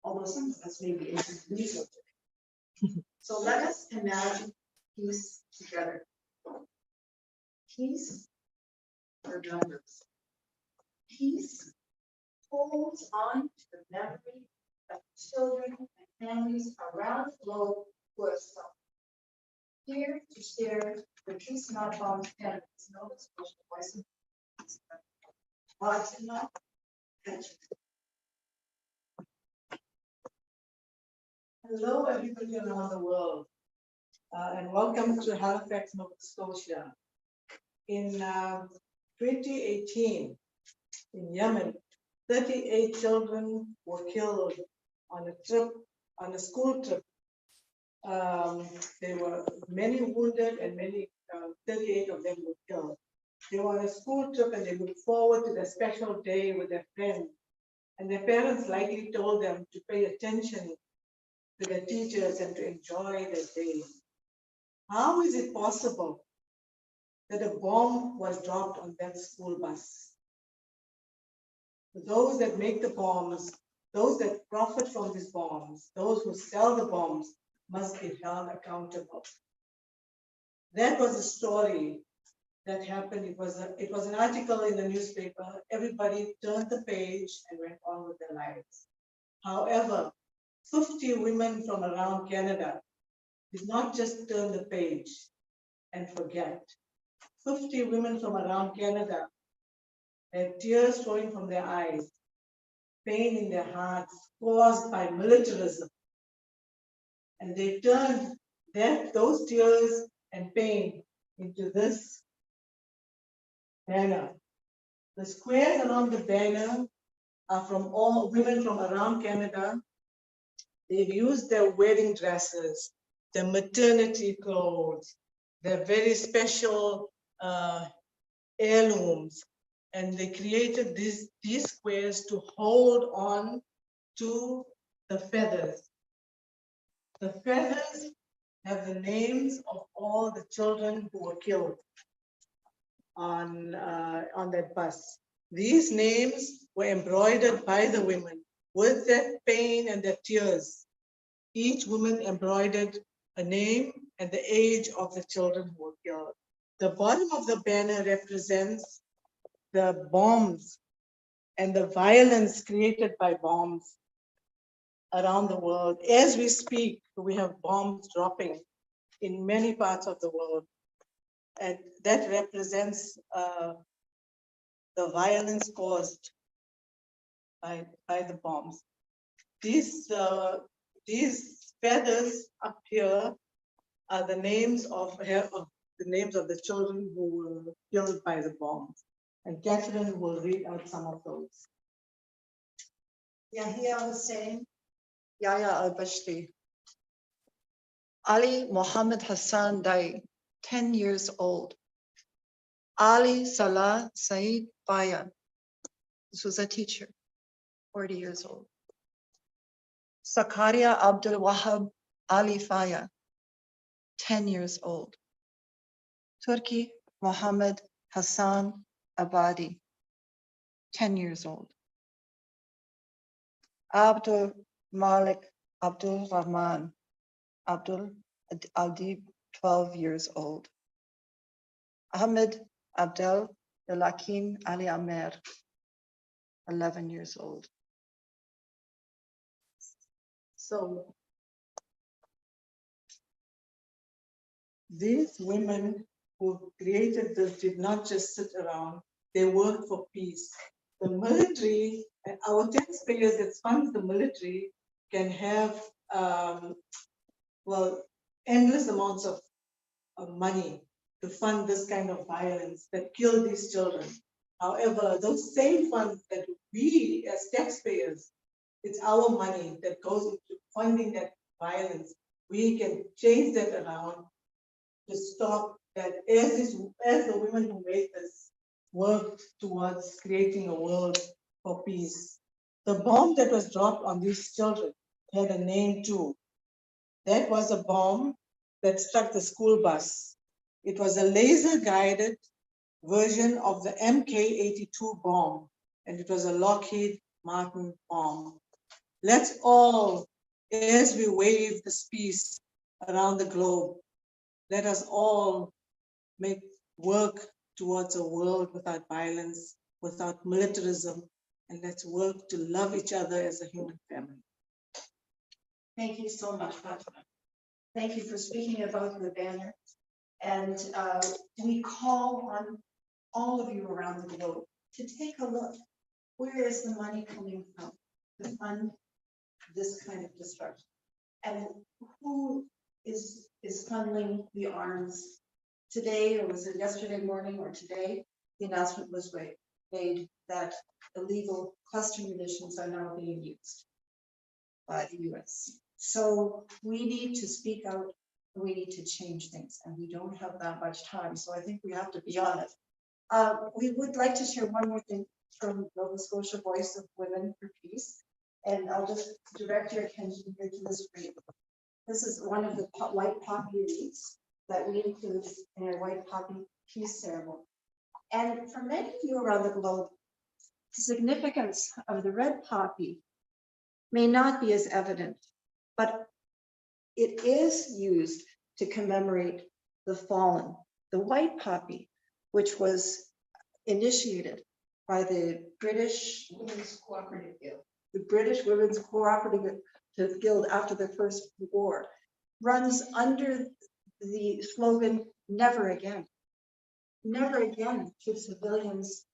Although some of us may be introduced today. So let us imagine peace together. Peace remembers. Peace holds on to the memory of children and families around the globe who have suffered. Here to share the Peace Not Bombs Canada is Nova Scotia Voice of Women. Hello, everybody around the world, and welcome to Halifax, Nova Scotia. In 2018, in Yemen, 38 children were killed on a school trip. There were many wounded and 38 of them were killed. They were on a school trip and they looked forward to the special day with their friends. And their parents likely told them to pay attention to their teachers and to enjoy their day. How is it possible that a bomb was dropped on that school bus? Those that make the bombs, those that profit from these bombs, those who sell the bombs must be held accountable. That was a story that happened. It was an article in the newspaper. Everybody turned the page and went on with their lives. However, 50 women from around Canada did not just turn the page and forget. 50 women from around Canada had tears flowing from their eyes, pain in their hearts caused by militarism. And they turned those tears and pain into this banner. The squares around the banner are from all women from around Canada. They've used their wedding dresses, their maternity clothes, their very special heirlooms, and they created these squares to hold on to the feathers. The feathers have the names of all the children who were killed on that bus. These names were embroidered by the women with their pain and their tears. Each woman embroidered a name and the age of the children who were killed. The bottom of the banner represents the bombs and the violence created by bombs around the world. As we speak, we have bombs dropping in many parts of the world. And that represents the violence caused by the bombs. These feathers up here are the names of the children who were killed by the bombs. And Catherine will read out some of those. Yahya Hussein, Yahya al-Bashri. Ali Muhammad Hassan Dai, 10 years old. Ali Salah Said Bayan. This was a teacher, 40 years old. Sakaria Abdul Wahab Ali Faya, 10 years old. Turki Muhammad Hassan Abadi, 10 years old. Abdul Malik Abdul Rahman Abdul Adib, 12 years old. Ahmed Abdel Lakin Ali Amer, 11 years old. So these women who created this did not just sit around, they worked for peace. The military, our taxpayers that fund the military can have, endless amounts of money to fund this kind of violence that kill these children. However, those same funds that we as taxpayers, it's our money that goes into funding that violence. We can change that around to stop that as the women who made this worked towards creating a world for peace. The bomb that was dropped on these children had a name too. That was a bomb that struck the school bus. It was a laser-guided version of the MK-82 bomb, and it was a Lockheed Martin bomb. Let's all, as we wave this peace around the globe, let us all work towards a world without violence, without militarism, and let's work to love each other as a human family. Thank you so much, Fatima. Thank you for speaking about the banner. And we call on all of you around the globe to take a look. Where is the money coming from to fund this kind of destruction? And who is funneling the arms today, or was it yesterday morning or today? The announcement was made that illegal cluster munitions are now being used by the US. So we need to speak out, we need to change things, and we don't have that much time. So I think we have to be on it. We would like to share one more thing from Nova Scotia Voice of Women for Peace. And I'll just direct your attention here to this screen. This is one of the white poppy wreaths that we include in our white poppy peace ceremony. And for many of you around the globe, the significance of the red poppy may not be as evident, but it is used to commemorate the fallen. The white poppy, which was initiated by the British Women's Cooperative Guild, the British Women's Cooperative Guild after the First War, runs under the slogan, never again. Never again should civilians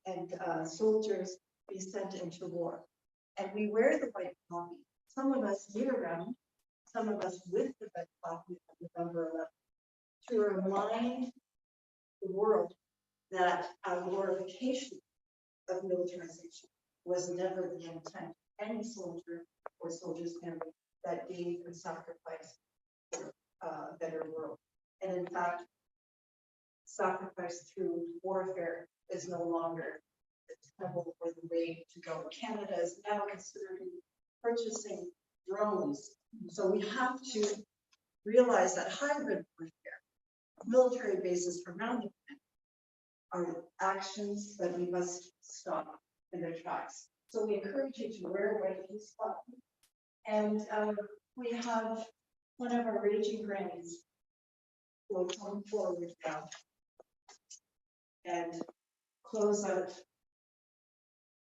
and soldiers be sent into war. And we wear the white poppy, some of us year-round, some of us with the red poppy on November 11th, to remind the world that our glorification of militarization was never the intent. Any soldier or soldier's family that gave and sacrificed for a better world. And in fact, sacrifice through warfare is no longer the temple or the way to go. Canada is now considering purchasing drones. So we have to realize that hybrid warfare, military bases around the planet, are actions that we must stop in their tracks. So we encourage you to wear white peace button. And we have one of our raging grannies who will come forward now and close out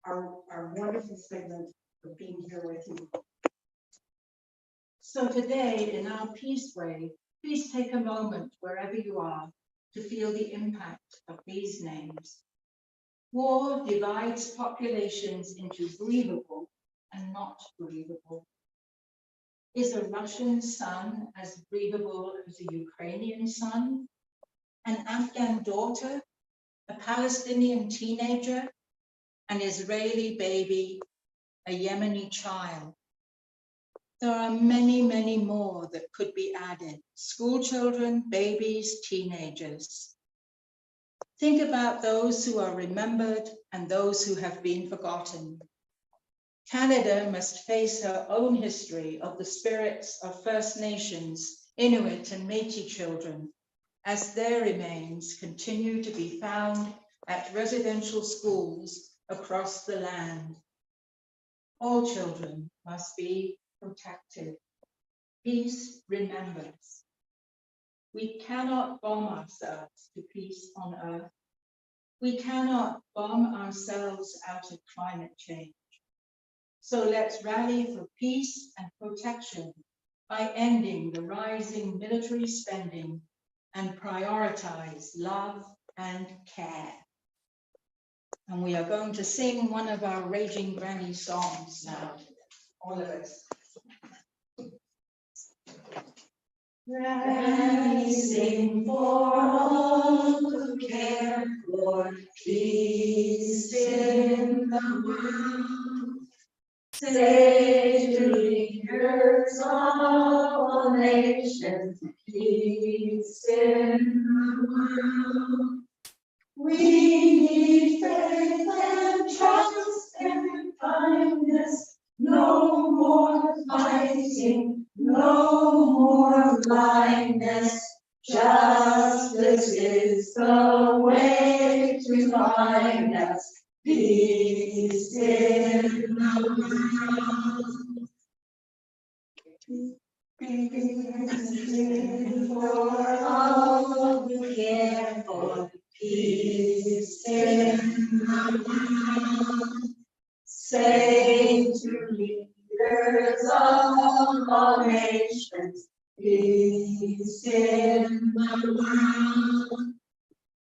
our wonderful segment of being here with you. So today, in our Peace Way, please take a moment wherever you are to feel the impact of these names. War divides populations into breathable and not breathable. Is a Russian son as breathable as a Ukrainian son? An Afghan daughter? A Palestinian teenager? An Israeli baby? A Yemeni child? There are many, many more that could be added. School children, babies, teenagers. Think about those who are remembered and those who have been forgotten. Canada must face her own history of the spirits of First Nations, Inuit and Métis children, as their remains continue to be found at residential schools across the land. All children must be protected. Peace remembers. We cannot bomb ourselves to peace on earth. We cannot bomb ourselves out of climate change. So let's rally for peace and protection by ending the rising military spending and prioritize love and care. And we are going to sing one of our Raging Granny songs now, all of us. Rising for all who care for peace in the world. Say to leaders of all nations, peace in the world. We need faith and trust and kindness, no more fighting, no more blindness. Justice is the way to find us. Peace in the world. Peace for all who care for peace in the world. Say to leaders of all nations, peace in the world.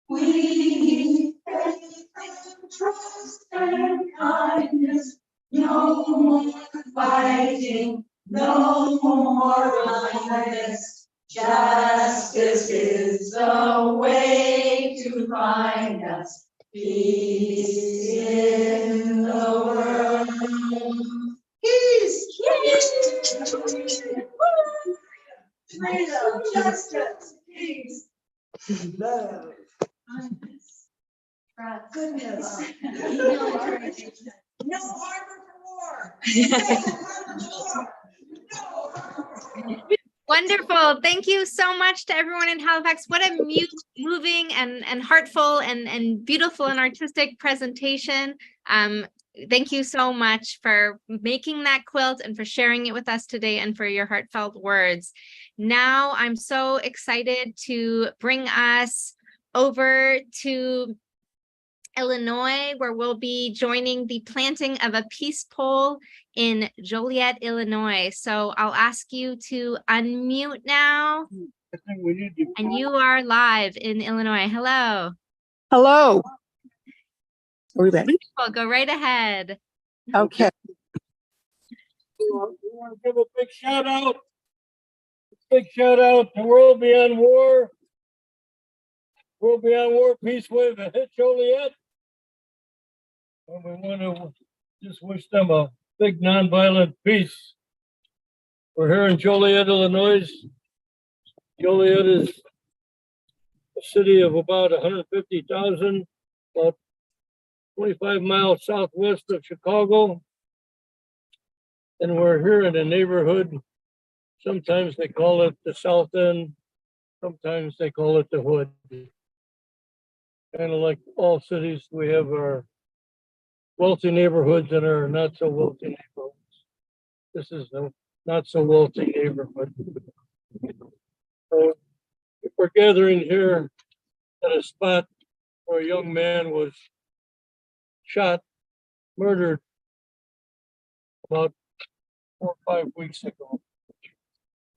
We need faith and trust and kindness, no more fighting, no more blindness. Justice is the way to find us, peace in the world. Peace, freedom, justice, peace, love. Kindness, goodness, no harbor for war. Wonderful. Thank you so much to everyone in Halifax. What a moving and heartful and beautiful and artistic presentation. Thank you so much for making that quilt and for sharing it with us today and for your heartfelt words. Now I'm so excited to bring us over to Illinois, where we'll be joining the planting of a peace pole in Joliet, Illinois. So I'll ask you to unmute now. I think we need to. And you are live in Illinois. Hello. Hello. Are we ready? Well, go right ahead. Okay. We want to give a big shout out. Big shout out to World Beyond War. World Beyond War Peace Wave that hit Joliet. And we want to just wish them a big nonviolent peace. We're here in Joliet, Illinois. Joliet is a city of about 150,000, about 25 miles southwest of Chicago. And we're here in a neighborhood. Sometimes they call it the South End. Sometimes they call it the Hood. Kind of like all cities, we have our wealthy neighborhoods and our not so wealthy neighborhoods. This is a not so wealthy neighborhood. So we're gathering here at a spot where a young man was shot, murdered about 4 or 5 weeks ago.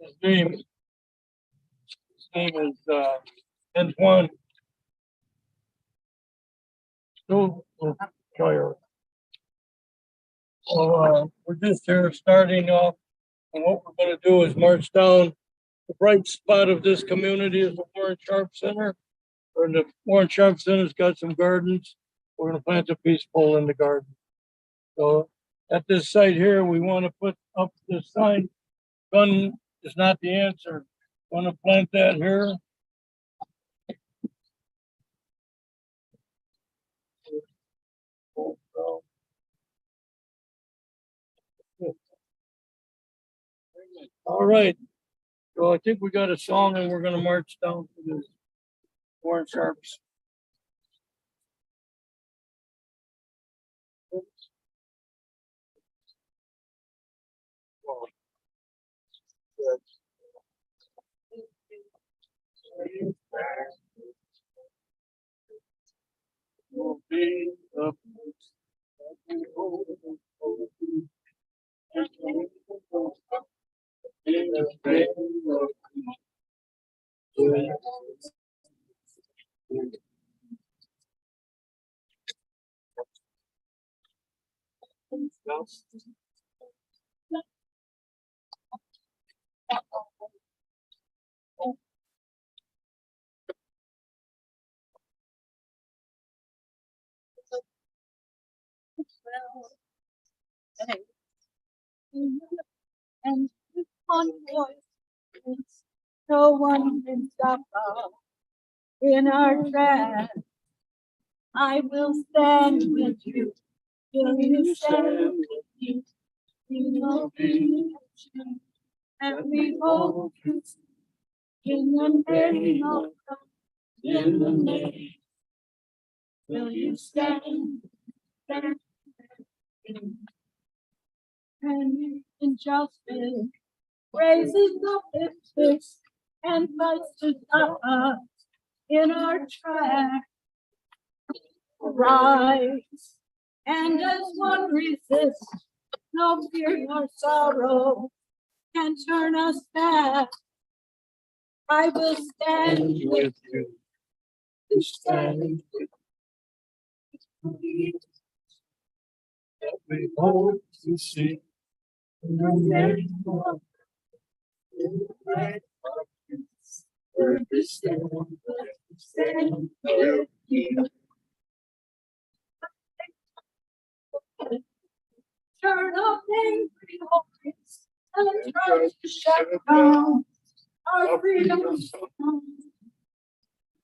His name is Antoine. No, Shire. So, we're just here starting off, and what we're gonna do is march down. The bright spot of this community is the Warren Sharp Center. Or the Warren Sharp Center's got some gardens. We're gonna plant a peace pole in the garden. So at this site here, we want to put up this sign. Gun is not the answer. Want to plant that here. All right. So I think we got a song and we're gonna march down to the Warren Sharps. Will be a place that we hold in the name of And one voice, no one can stop us in our tracks. I will stand with you. Will you stand with me? We will be and we hold you in the name of God. In the name, will you stand? And injustice raises up its fist and fights to stop us in our track. Rise, and as one resists, no fear nor sorrow can turn us back. I will stand with you. To stand with you. we hope to see. In the name of where we stand with you. Turn up angry hearts and try to shut down our freedom song.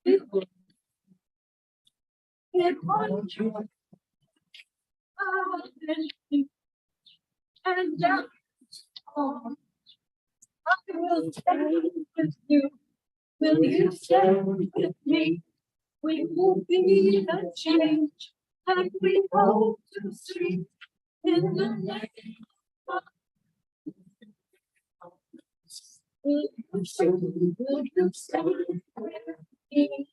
It won't you and down. I will stand with you. Will you stand with me? We will be the change that we hope to see in the name of will you stand with me?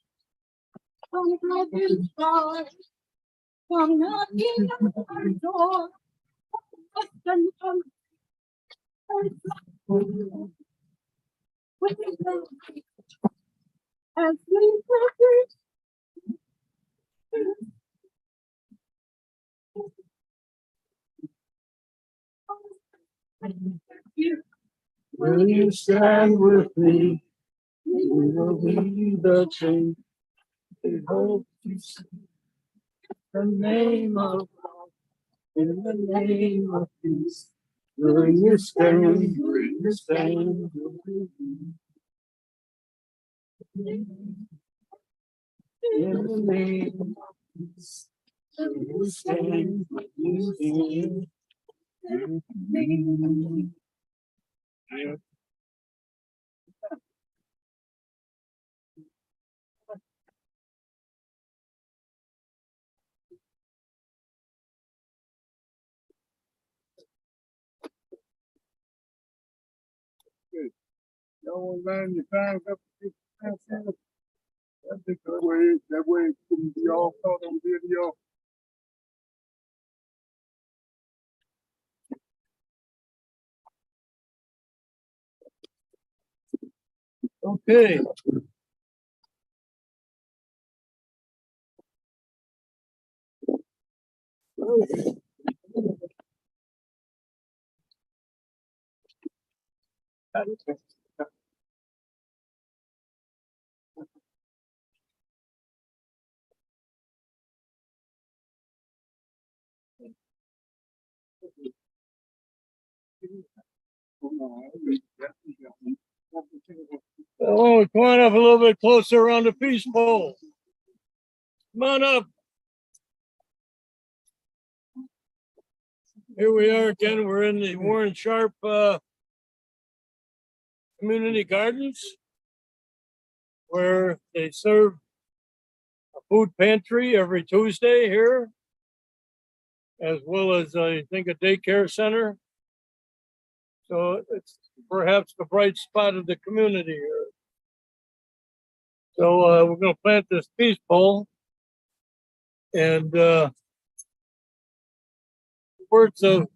Come broken heart, come knocking at our door. As we Will you stand with me? We will be the change. We hope to see the name of God. In the name of peace. Will you stand? Will you stand with me? In the name of peace. Will you stand with me? No man, you found up that way it can be all caught on video. Okay. Oh, come on up a little bit closer around the peace pole. Come on up. Here we are again. We're in the Warren Sharp Community Gardens, where they serve a food pantry every Tuesday here, as well as I think a daycare center. So it's perhaps the bright spot of the community here. So we're going to plant this peace pole, and words of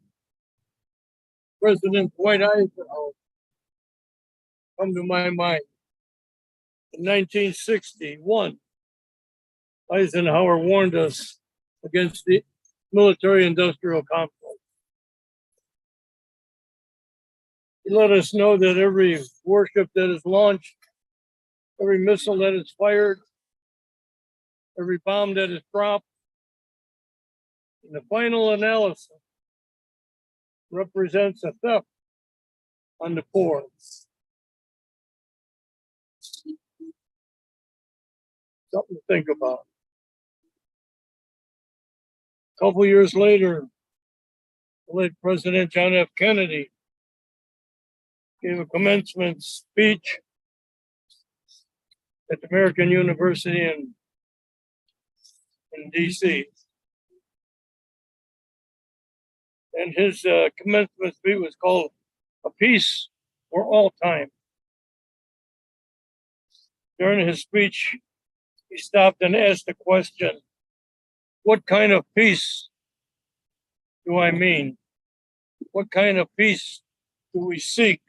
President Dwight Eisenhower come to my mind. In 1961, Eisenhower warned us against the military-industrial complex. He let us know that every warship that is launched, every missile that is fired, every bomb that is dropped, in the final analysis, represents a theft on the poor. Something to think about. A couple years later, the late President John F. Kennedy gave a commencement speech at the American University in DC. And his commencement speech was called "A Peace for All Time." During his speech, he stopped and asked the question, what kind of peace do I mean? What kind of peace do we seek?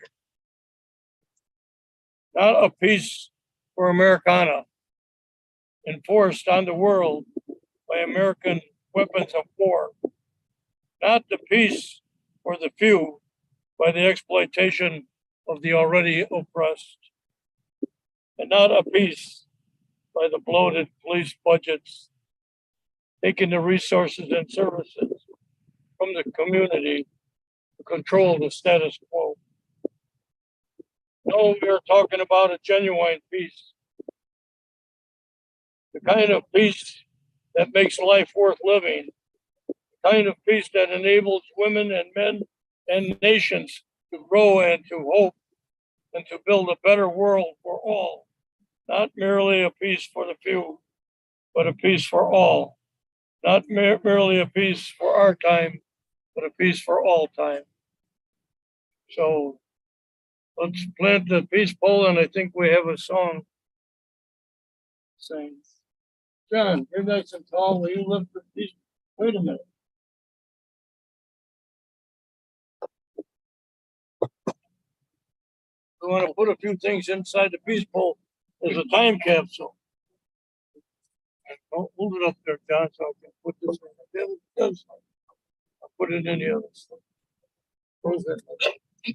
Not a peace for Americana, enforced on the world by American weapons of war. Not the peace for the few by the exploitation of the already oppressed. And not a peace by the bloated police budgets, taking the resources and services from the community to control the status quo. No, we are talking about a genuine peace. The kind of peace that makes life worth living. The kind of peace that enables women and men and nations to grow and to hope and to build a better world for all. Not merely a peace for the few, but a peace for all. Not merely a peace for our time, but a peace for all time. So let's plant the peace pole, and I think we have a song sing. John, you're nice and tall. Will you lift the peace? Wait a minute. We want to put a few things inside the peace pole as a time capsule. Don't hold it up there, John, so I can put this in the other side. I'll put it in the other side.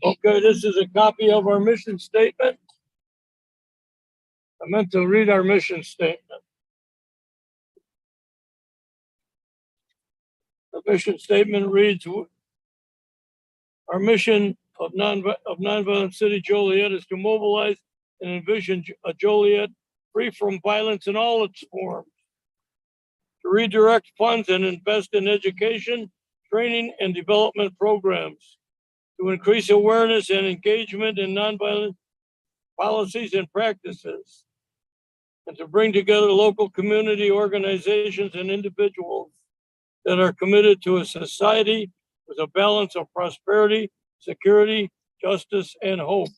Okay, this is a copy of our mission statement. I meant to read our mission statement. The mission statement reads, our mission of Nonviolent City Joliet is to mobilize and envision a Joliet free from violence in all its forms, to redirect funds and invest in education, training, and development programs, to increase awareness and engagement in nonviolent policies and practices, and to bring together local community organizations and individuals that are committed to a society with a balance of prosperity, security, justice, and hope,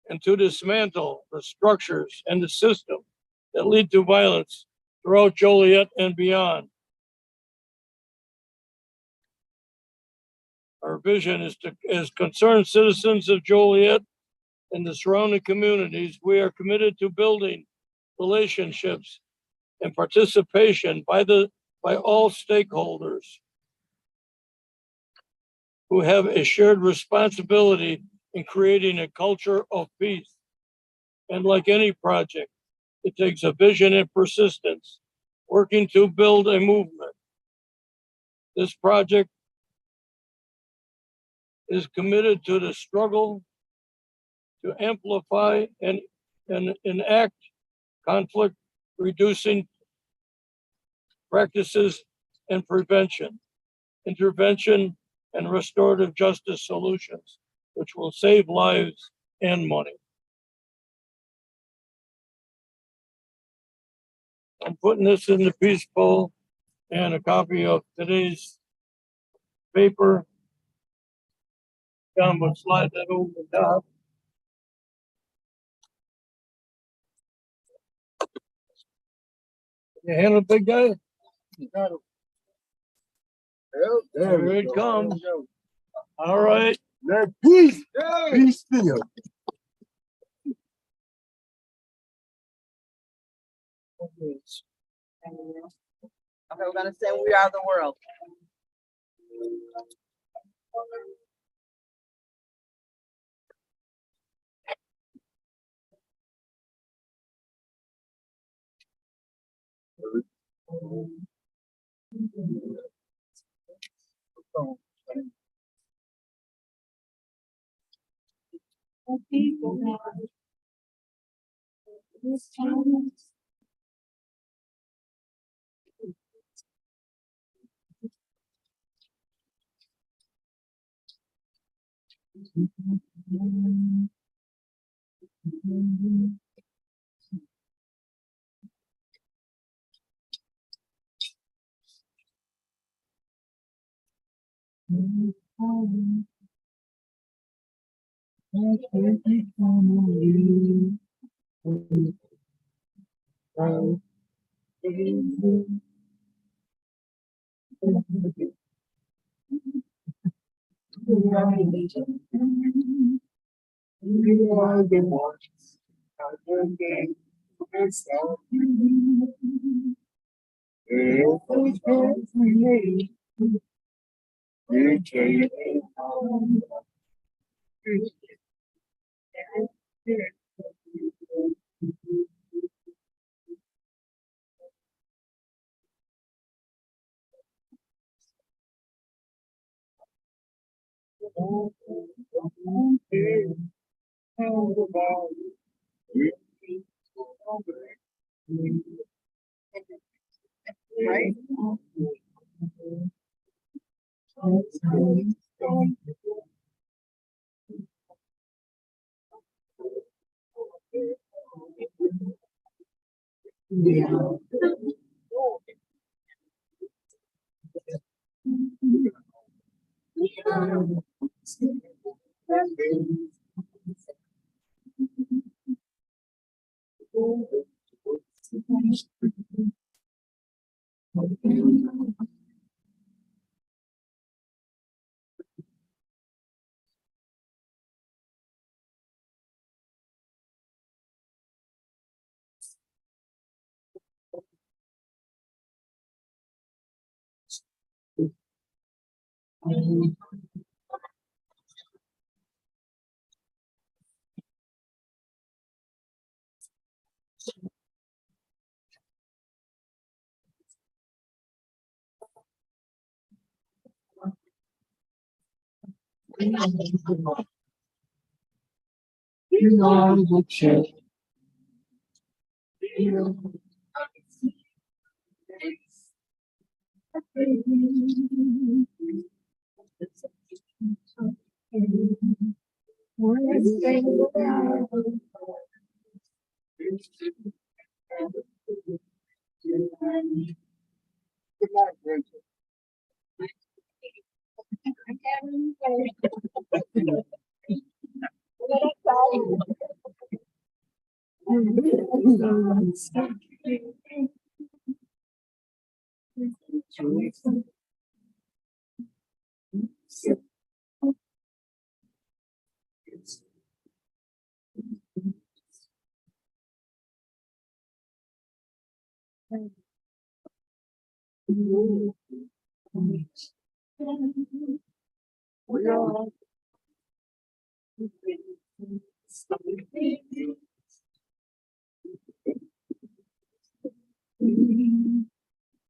and to dismantle the structures and the system that lead to violence throughout Joliet and beyond. Our vision is to, as concerned citizens of Joliet and the surrounding communities, we are committed to building relationships and participation by by all stakeholders who have a shared responsibility in creating a culture of peace. And like any project, it takes a vision and persistence, working to build a movement. This project is committed to the struggle to amplify and enact conflict reducing practices and prevention, intervention, and restorative justice solutions, which will save lives and money. I'm putting this in the peace poll and a copy of today's paper. John would slide that over the top. You handle it, big guy? You got it. There it comes. All right. Peace. Peace field. Okay, we're gonna say we are the world. Right?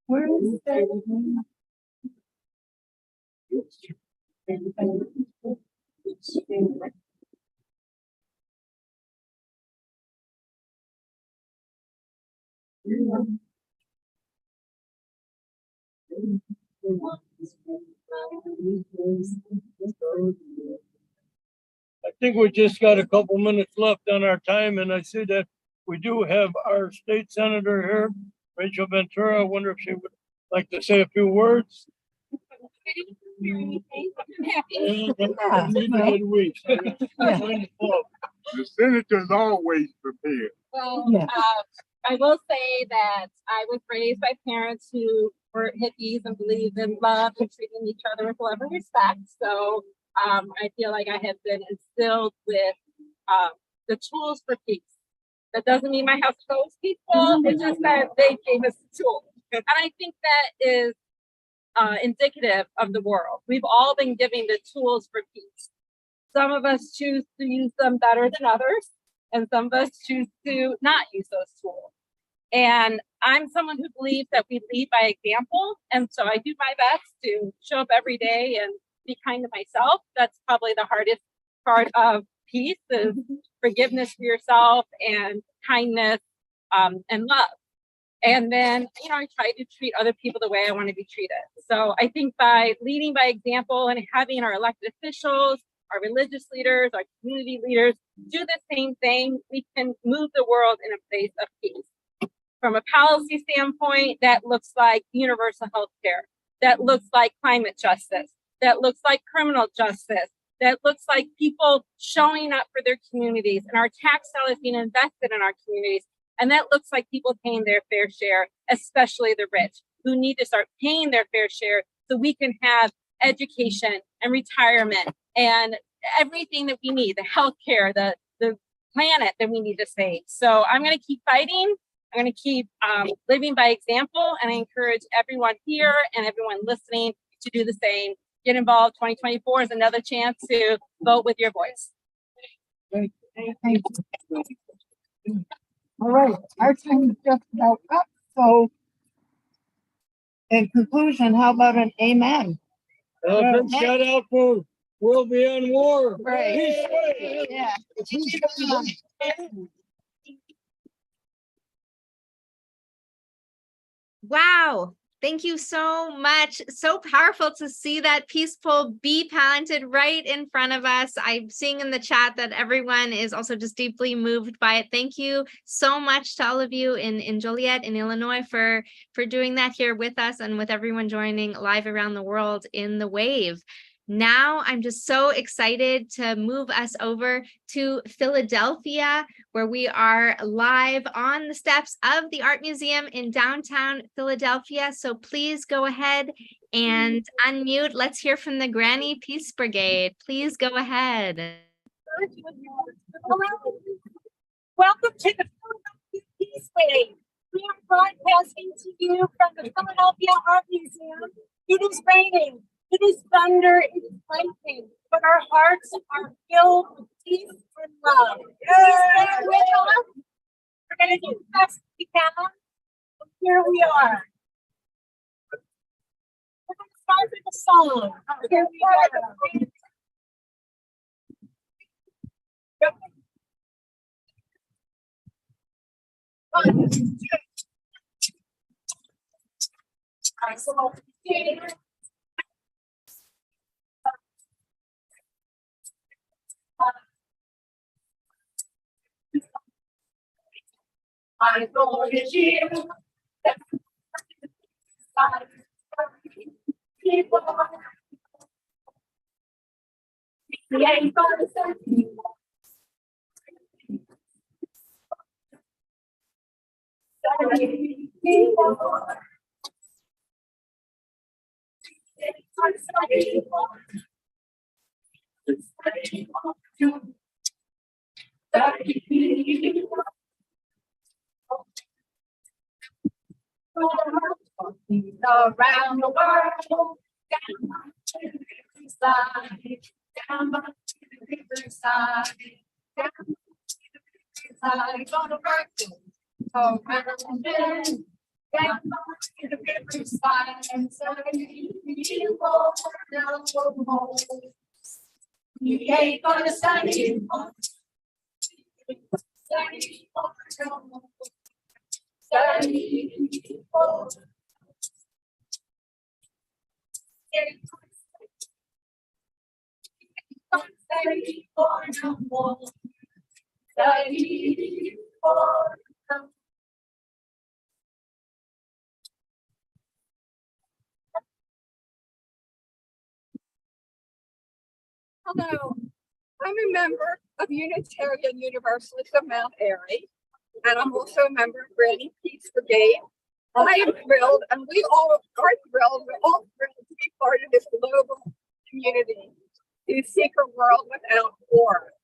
Where is I think we just got a couple minutes left on our time, and I see that we do have our state senator here, Rachel Ventura. I wonder if she would like to say a few words. The senator's always prepared. Well, I will say that I was raised by parents who were hippies and believed in love and treating each other with love and respect. So I feel like I have been instilled with the tools for peace. That doesn't mean my house is always peaceful. It's just that they gave us the tools. And I think that is indicative of the world. We've all been given the tools for peace. Some of us choose to use them better than others, and some of us choose to not use those tools. And I'm someone who believes that we lead by example. And so I do my best to show up every day and be kind to myself. That's probably the hardest part of peace, is forgiveness for yourself and kindness and love. And then, I try to treat other people the way I want to be treated. So I think by leading by example and having our elected officials, our religious leaders, our community leaders do the same thing, we can move the world in a place of peace. From a policy standpoint, that looks like universal health care, that looks like climate justice, that looks like criminal justice, that looks like people showing up for their communities and our tax dollars being invested in our communities. And that looks like people paying their fair share, especially the rich, who need to start paying their fair share so we can have education and retirement and everything that we need, the healthcare, the planet that we need to save. So I'm going to keep fighting. I'm going to keep living by example. And I encourage everyone here and everyone listening to do the same. Get involved. 2024 is another chance to vote with your voice. Thank you. All right, our time is just about up. So, in conclusion, how about an amen? Big shout out for World Beyond War. Right. Yeah. Wow. Thank you so much. So powerful to see that peaceful bee planted right in front of us. I'm seeing in the chat that everyone is also just deeply moved by it. Thank you so much to all of you in Joliet, in Illinois, for doing that here with us and with everyone joining live around the world in the wave. Now, I'm just so excited to move us over to Philadelphia, where we are live on the steps of the Art Museum in downtown Philadelphia. So please go ahead and unmute. Let's hear from the Granny Peace Brigade. Please go ahead. Welcome to the Philadelphia Peace Wave. We are broadcasting to you from the Philadelphia Art Museum. It is raining. It is thunder, it is lightning, but our hearts are filled with peace and love. Please bear with us. We're going to do the best we can. Here we are. We're going to start with a song. Here we are. One, two. I know it's you. People, we ain't gonna send you. Around the world, down to the riverside, down to the riverside, down to the riverside, gonna work it around then, down to the riverside, and so you won't know more. You ain't gonna study more. Study more. Study more. Study for no more. Study for no more. Hello, I'm a member of Unitarian Universalist of Mount Airy, and I'm also a member of Granny Peace Brigade. I am thrilled, and we all are thrilled, we're all thrilled to be part of this global community to seek a world without war.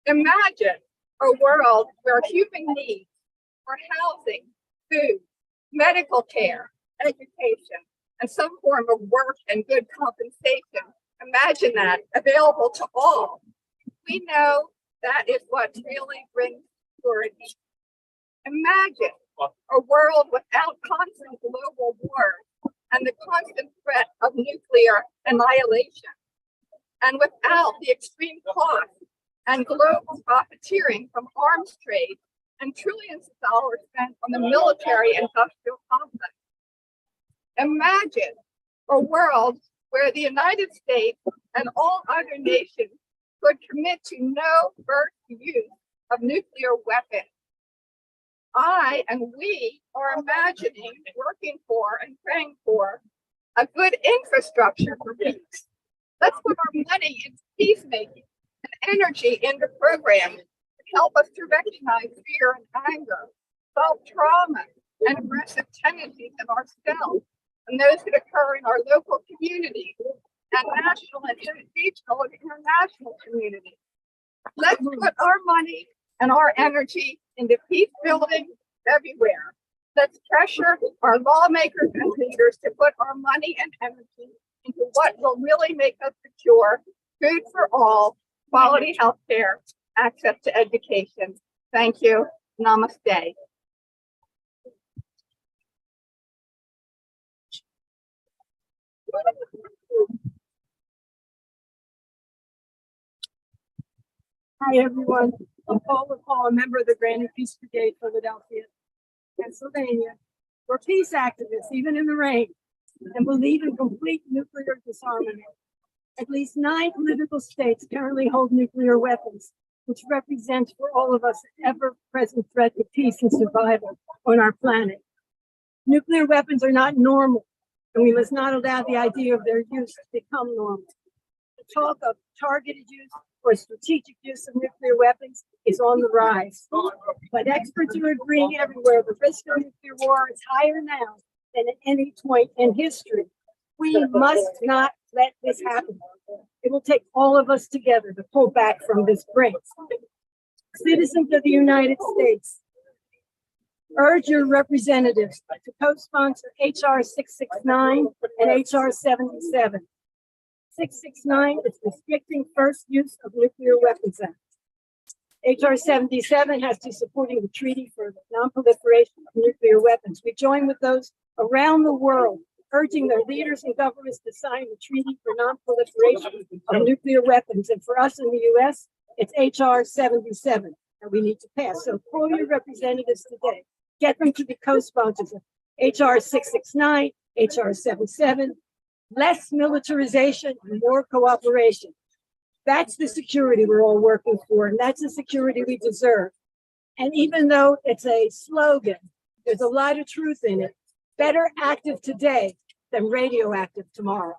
Imagine a world where human needs for housing, food, medical care, education, and some form of work and good compensation. Imagine that available to all. We know that is what really brings security. Imagine a world without constant global wars and the constant threat of nuclear annihilation, and without the extreme cost and global profiteering from arms trade and trillions of dollars spent on the military-industrial complex. Imagine a world where the United States and all other nations could commit to no first use of nuclear weapons. I and we are imagining, working for and praying for a good infrastructure for peace. Let's put our money into peacemaking and energy into programs that help us to recognize fear and anger, solve trauma and aggressive tendencies in ourselves and those that occur in our local communities and national and regional and international communities. Let's put our money and our energy into peace building everywhere. Let's pressure our lawmakers and leaders to put our money and energy into what will really make us secure, food for all, quality health care, access to education. Thank you. Namaste. Hi, everyone. I'm Paula Paul, a member of the Granny Peace Brigade, Philadelphia, Pennsylvania. We're peace activists, even in the rain, and believe in complete nuclear disarmament. At least 9 political states currently hold nuclear weapons, which represents for all of us an ever-present threat to peace and survival on our planet. Nuclear weapons are not normal, and we must not allow the idea of their use to become normal. The talk of targeted use or strategic use of nuclear weapons is on the rise. But experts are agreeing everywhere the risk of nuclear war is higher now than at any point in history. We must not let this happen. It will take all of us together to pull back from this brink. Citizens of the United States, urge your representatives to co-sponsor H.R. 669 and H.R. 77. 669 is restricting first use of nuclear weapons act. H.R. 77 has to supporting the treaty for non-proliferation of nuclear weapons. We join with those around the world, urging their leaders and governments to sign the treaty for non-proliferation of nuclear weapons. And for us in the U.S., it's H.R. 77 that we need to pass. So call your representatives today. Get them to be co-sponsors of H.R. 669, H.R. 77, less militarization and more cooperation. That's the security we're all working for, and that's the security we deserve. And even though it's a slogan, there's a lot of truth in it. Better active today than radioactive tomorrow.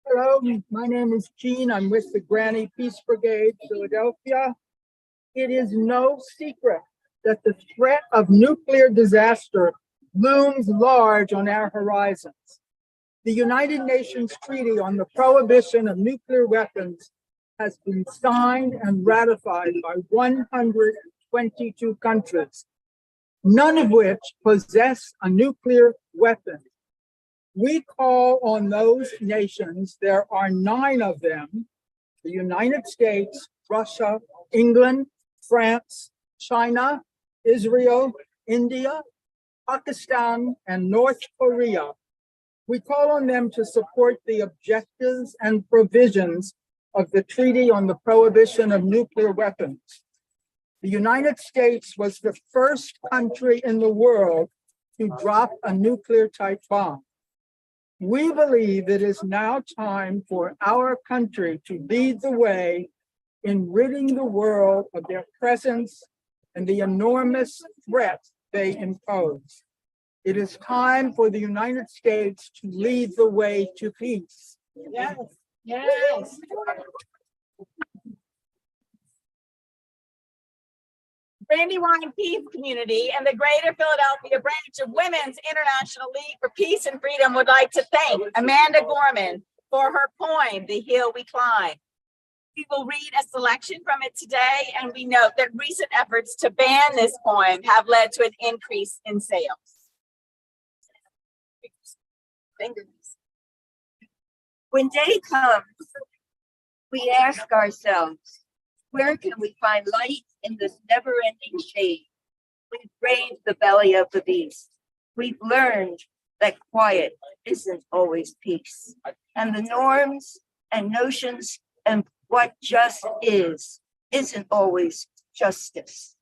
Hello, my name is Gene. I'm with the Granny Peace Brigade, Philadelphia. It is no secret that the threat of nuclear disaster looms large on our horizons. The United Nations Treaty on the Prohibition of Nuclear Weapons has been signed and ratified by 122 countries, none of which possess a nuclear weapon. We call on those nations, there are 9 of them, the United States, Russia, England, France, China, Israel, India, Pakistan, and North Korea. We call on them to support the objectives and provisions of the Treaty on the Prohibition of Nuclear Weapons. The United States was the first country in the world to drop a nuclear type bomb. We believe it is now time for our country to lead the way in ridding the world of their presence and the enormous threat they impose. It is time for the United States to lead the way to peace. Yes, yes. Brandywine Peace Community and the Greater Philadelphia branch of Women's International League for Peace and Freedom would like to thank Amanda Gorman for her poem, The Hill We Climb. We will read a selection from it today, and we note that recent efforts to ban this poem have led to an increase in sales. When day comes, we ask ourselves, where can we find light in this never-ending shade? We've braved the belly of the beast. We've learned that quiet isn't always peace. And the norms and notions and what just isn't always justice.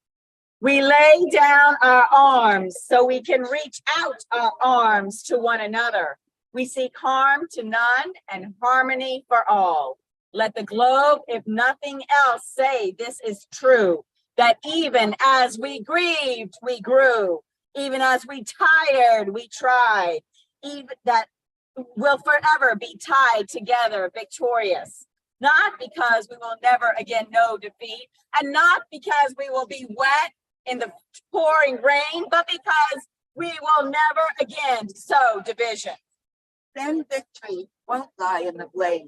We lay down our arms so we can reach out our arms to one another. We seek harm to none and harmony for all. Let the globe, if nothing else, say this is true, that even as we grieved, we grew. Even as we tired, we tried. Even that will forever be tied together, victorious. Not because we will never again know defeat, and not because we will be wet in the pouring rain, but because we will never again sow division. Then victory won't lie in the blade,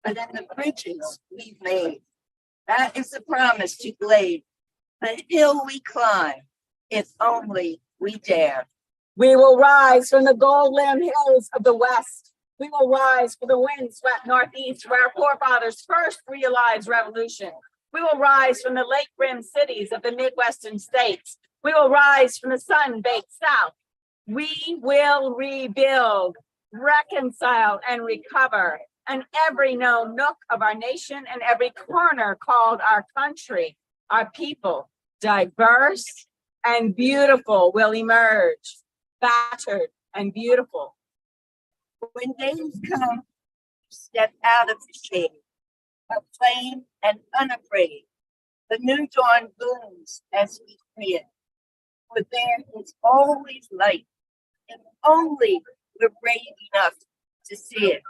but in the bridges we've made. That is the promise to glade, the hill we climb, if only we dare. We will rise from the gold-limb hills of the West. We will rise from the wind-swept Northeast, where our forefathers first realized revolution. We will rise from the lake-rimmed cities of the Midwestern states. We will rise from the sun-baked South. We will rebuild, reconcile, and recover, and every known nook of our nation and every corner called our country, our people, diverse and beautiful, will emerge, battered and beautiful. When days come, step out of the shade, aflame and unafraid. The new dawn blooms as we see it, for there is always light, if only we're brave enough to see it.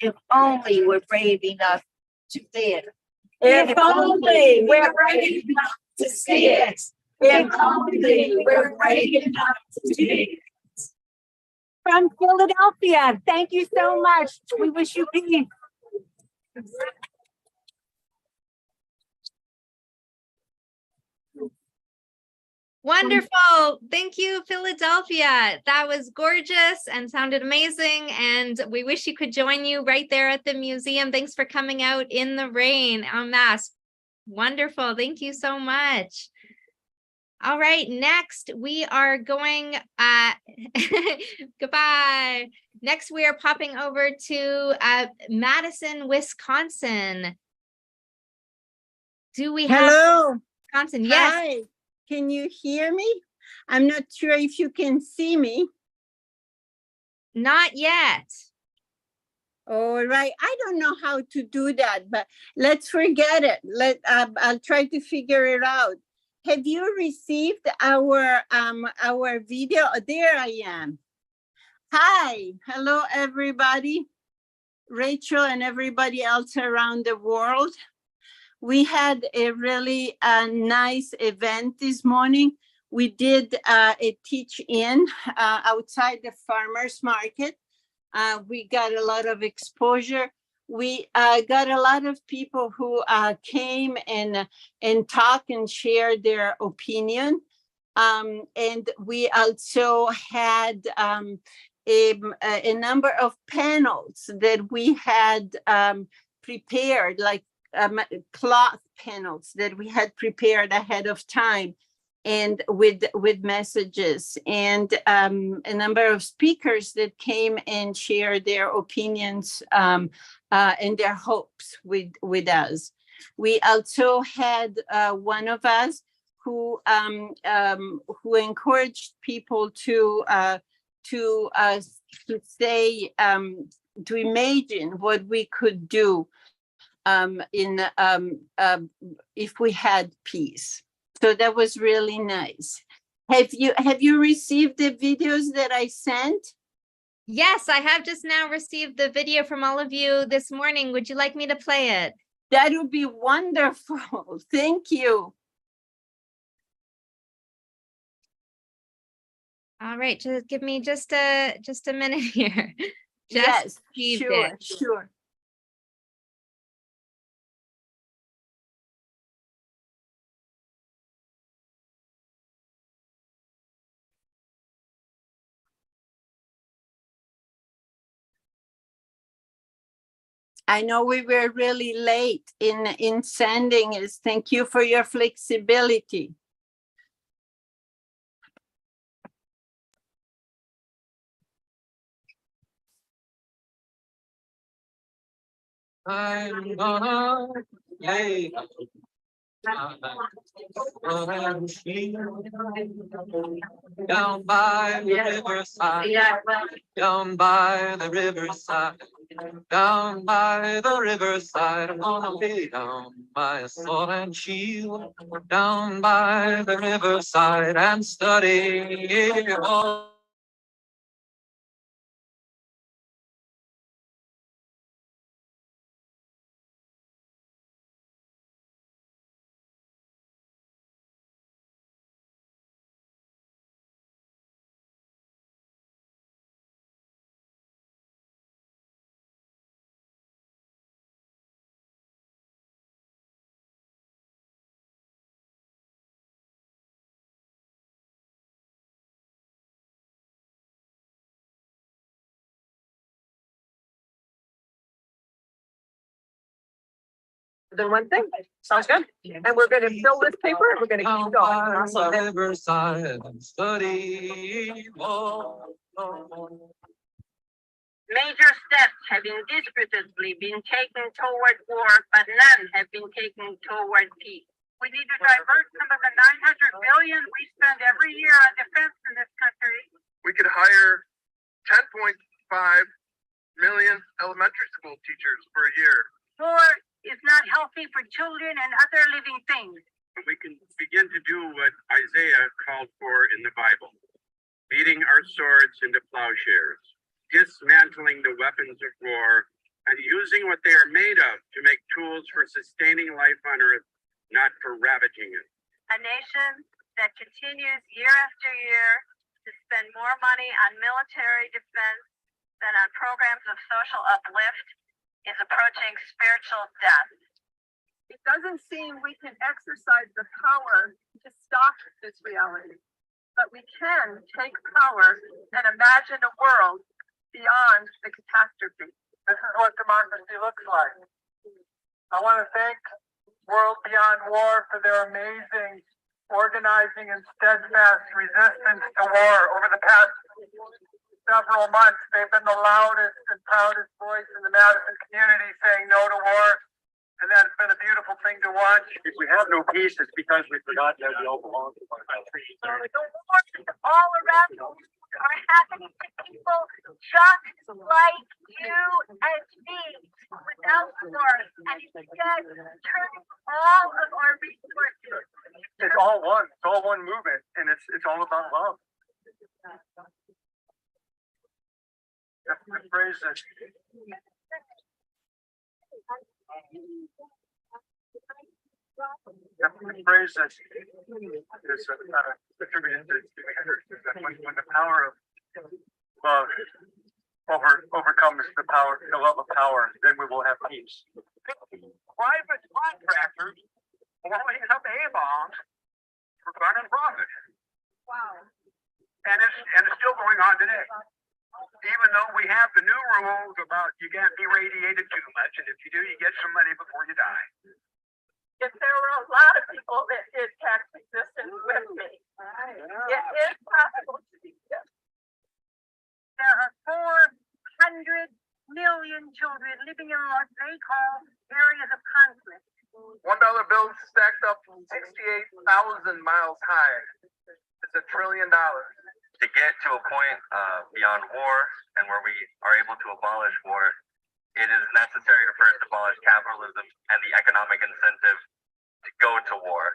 If only we're brave enough to see it. If only we're brave enough to see it. If only we're brave enough to see it. From Philadelphia, thank you so much. We wish you peace. Wonderful. Thank you, Philadelphia. That was gorgeous and sounded amazing. And we wish you could join you right there at the museum. Thanks for coming out in the rain en masse. Wonderful. Thank you so much. All right, next we are going, goodbye. Next we are popping over to Madison, Wisconsin. Do we have Hello, Wisconsin? Yes. Hi. Can you hear me? I'm not sure if you can see me. Not yet. All right, I don't know how to do that, but let's forget it. I'll try to figure it out. Have you received our video? Oh, there I am. Hi, hello everybody. Rachel and everybody else around the world. We had a really nice event this morning. We did a teach-in outside the farmers market. We got a lot of exposure. We got a lot of people who came and talk and share their opinion. And we also had a number of panels that we had prepared, like cloth panels that we had prepared ahead of time, and with messages, and a number of speakers that came and shared their opinions and their hopes with us. We also had one of us who encouraged people to say, to imagine what we could do if we had peace. So that was really nice. Have you received the videos that I sent? Yes, I have just now received the video from all of you this morning. Would you like me to play it? That would be wonderful. Thank you. All right, just give me just a minute here. Yes, received sure, it. sure. I know we were really late in sending it. Thank you for your flexibility. I'm gonna lay down by the riverside, down by the riverside, down by the riverside. I'm gonna lay down my sword and shield, down by the riverside and study all. Then one thing, sounds good. And we're gonna fill this paper and we're gonna keep going. Awesome. Riverside and study all. Major steps have indisputably been taken toward war, but none have been taken toward peace. We need to divert some of the $900 billion we spend every year on defense in this country. We could hire 10.5 million elementary school teachers per year. War is not healthy for children and other living things. We can begin to do what Isaiah called for in the Bible, beating our swords into plowshares, dismantling the weapons of war, and using what they are made of to make tools for sustaining life on earth, not for ravaging it. A nation that continues year after year to spend more money on military defense than on programs of social uplift is approaching spiritual death. It doesn't seem we can exercise the power to stop this reality, but we can take power and imagine a world beyond the catastrophe. This is what democracy looks like. I want to thank World Beyond War for their amazing organizing and steadfast resistance to war over the past several months. They've been the loudest and proudest voice in the Madison community saying no to war. And that's been a beautiful thing to watch. If we have no peace, it's because we forgot that we all belong to one country. The wars all around the world are happening to people just like you and me without war. And instead, turning all of our resources. It's all one. It's all one movement, and it's all about love. That's the phrase that. The phrase that is attributed to when the power of love overcomes the power, the love of power, then we will have peace. Private contractors blowing up A-bombs for fun and profit. Wow. And it's still going on today. Even though we have the new rules about you can't be radiated too much, and if you do, you get some money before you die. If there were a lot of people that did tax resistance with me, it is possible to do this. There are 400 million children living in what they call areas of conflict. $1 bills stacked up 68,000 miles high. It's $1 trillion. To get to a point beyond war and where we are able to abolish war, it is necessary to first abolish capitalism and the economic incentive to go to war.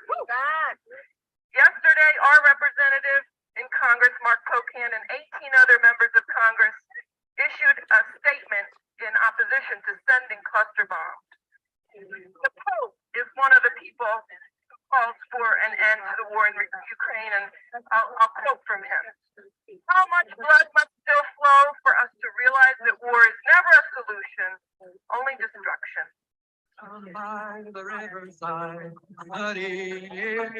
Yesterday, our representative in Congress, Mark Pocan, and 18 other members of Congress issued a statement in opposition to sending cluster bombs. The Pope is one of the people who calls for an end to the war in Ukraine, and I'll quote from him. How much blood must still flow for us to realize that war is never a solution, only destruction? By the riverside, study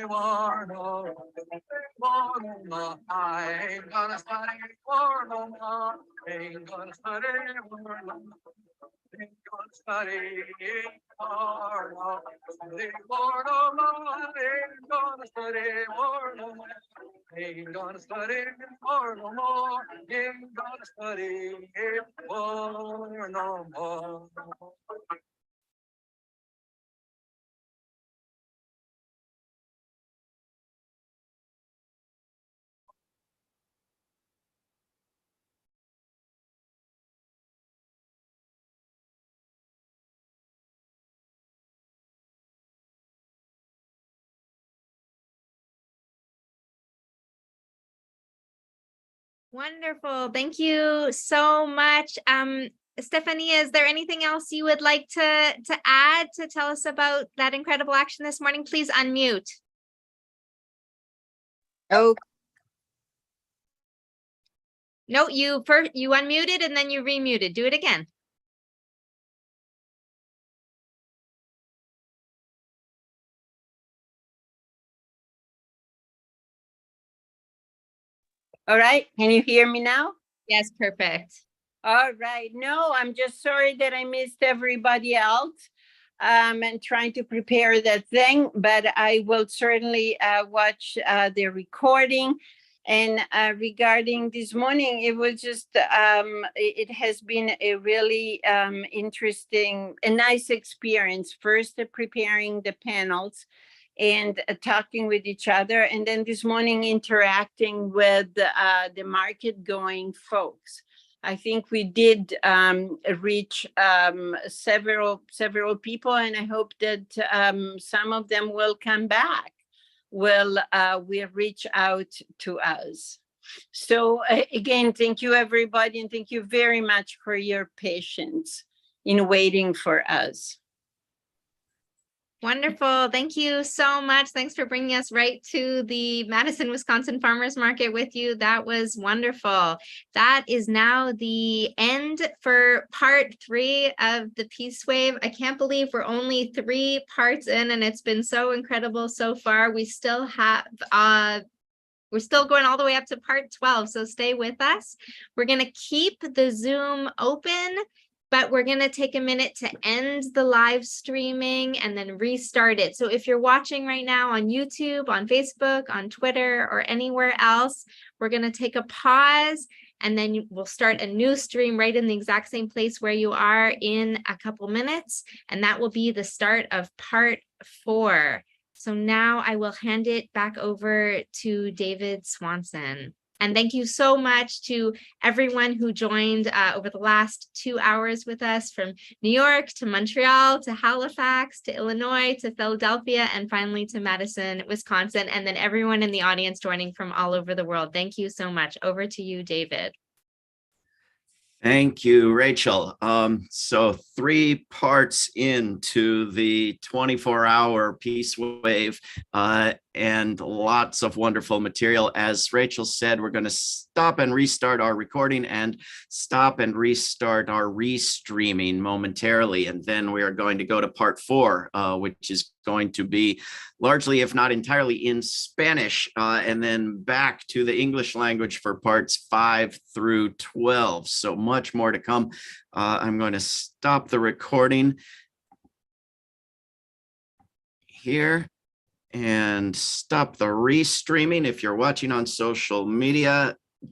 war no more. I ain't gonna study war no more. Ain't gonna study war no more. Ain't gonna study war no more. Study war no more. Ain't gonna study war no more. Ain't gonna study war no more. Ain't gonna study war no more. Wonderful. Thank you so much. Stephanie, is there anything else you would like to add to tell us about that incredible action this morning? Please unmute. Oh, No, you unmuted and then you remuted. Do it again. all right. Can you hear me now? Yes, perfect. All right. No, I'm just sorry that I missed everybody else and trying to prepare that thing, but I will certainly watch the recording. And regarding this morning, it was just, it has been a really interesting, a nice experience. First, preparing the panels and talking with each other. And then this morning, interacting with the market going folks. I think we did reach several people, and I hope that some of them will come back, will reach out to us. So again, thank you everybody, and thank you very much for your patience in waiting for us. Wonderful. Thank you so much. Thanks for bringing us right to the Madison, Wisconsin Farmers Market with you. That was wonderful. That is now the end for part 3 of the Peace Wave. I can't believe we're only 3 parts in, and it's been so incredible so far. We still have we're still going all the way up to part 12, so stay with us. We're going to keep the Zoom open, but we're going to take a minute to end the live streaming and then restart it. So if you're watching right now on YouTube, on Facebook, on Twitter, or anywhere else, we're going to take a pause and then we'll start a new stream right in the exact same place where you are in a couple minutes. And that will be the start of part 4. So now I will hand it back over to David Swanson. And thank you so much to everyone who joined over the last 2 hours with us, from New York to Montreal to Halifax to Illinois to Philadelphia and finally to Madison, Wisconsin, and then everyone in the audience joining from all over the world. Thank you so much. Over to you, David. Thank you, Rachel. So 3 parts into the 24-hour Peace Wave and lots of wonderful material. As Rachel said, we're going to stop stop and restart our recording and stop and restart our restreaming momentarily. And then we are going to go to part 4, which is going to be largely, if not entirely, in Spanish, and then back to the English language for parts 5 through 12. So much more to come. I'm going to stop the recording here and stop the restreaming. If you're watching on social media,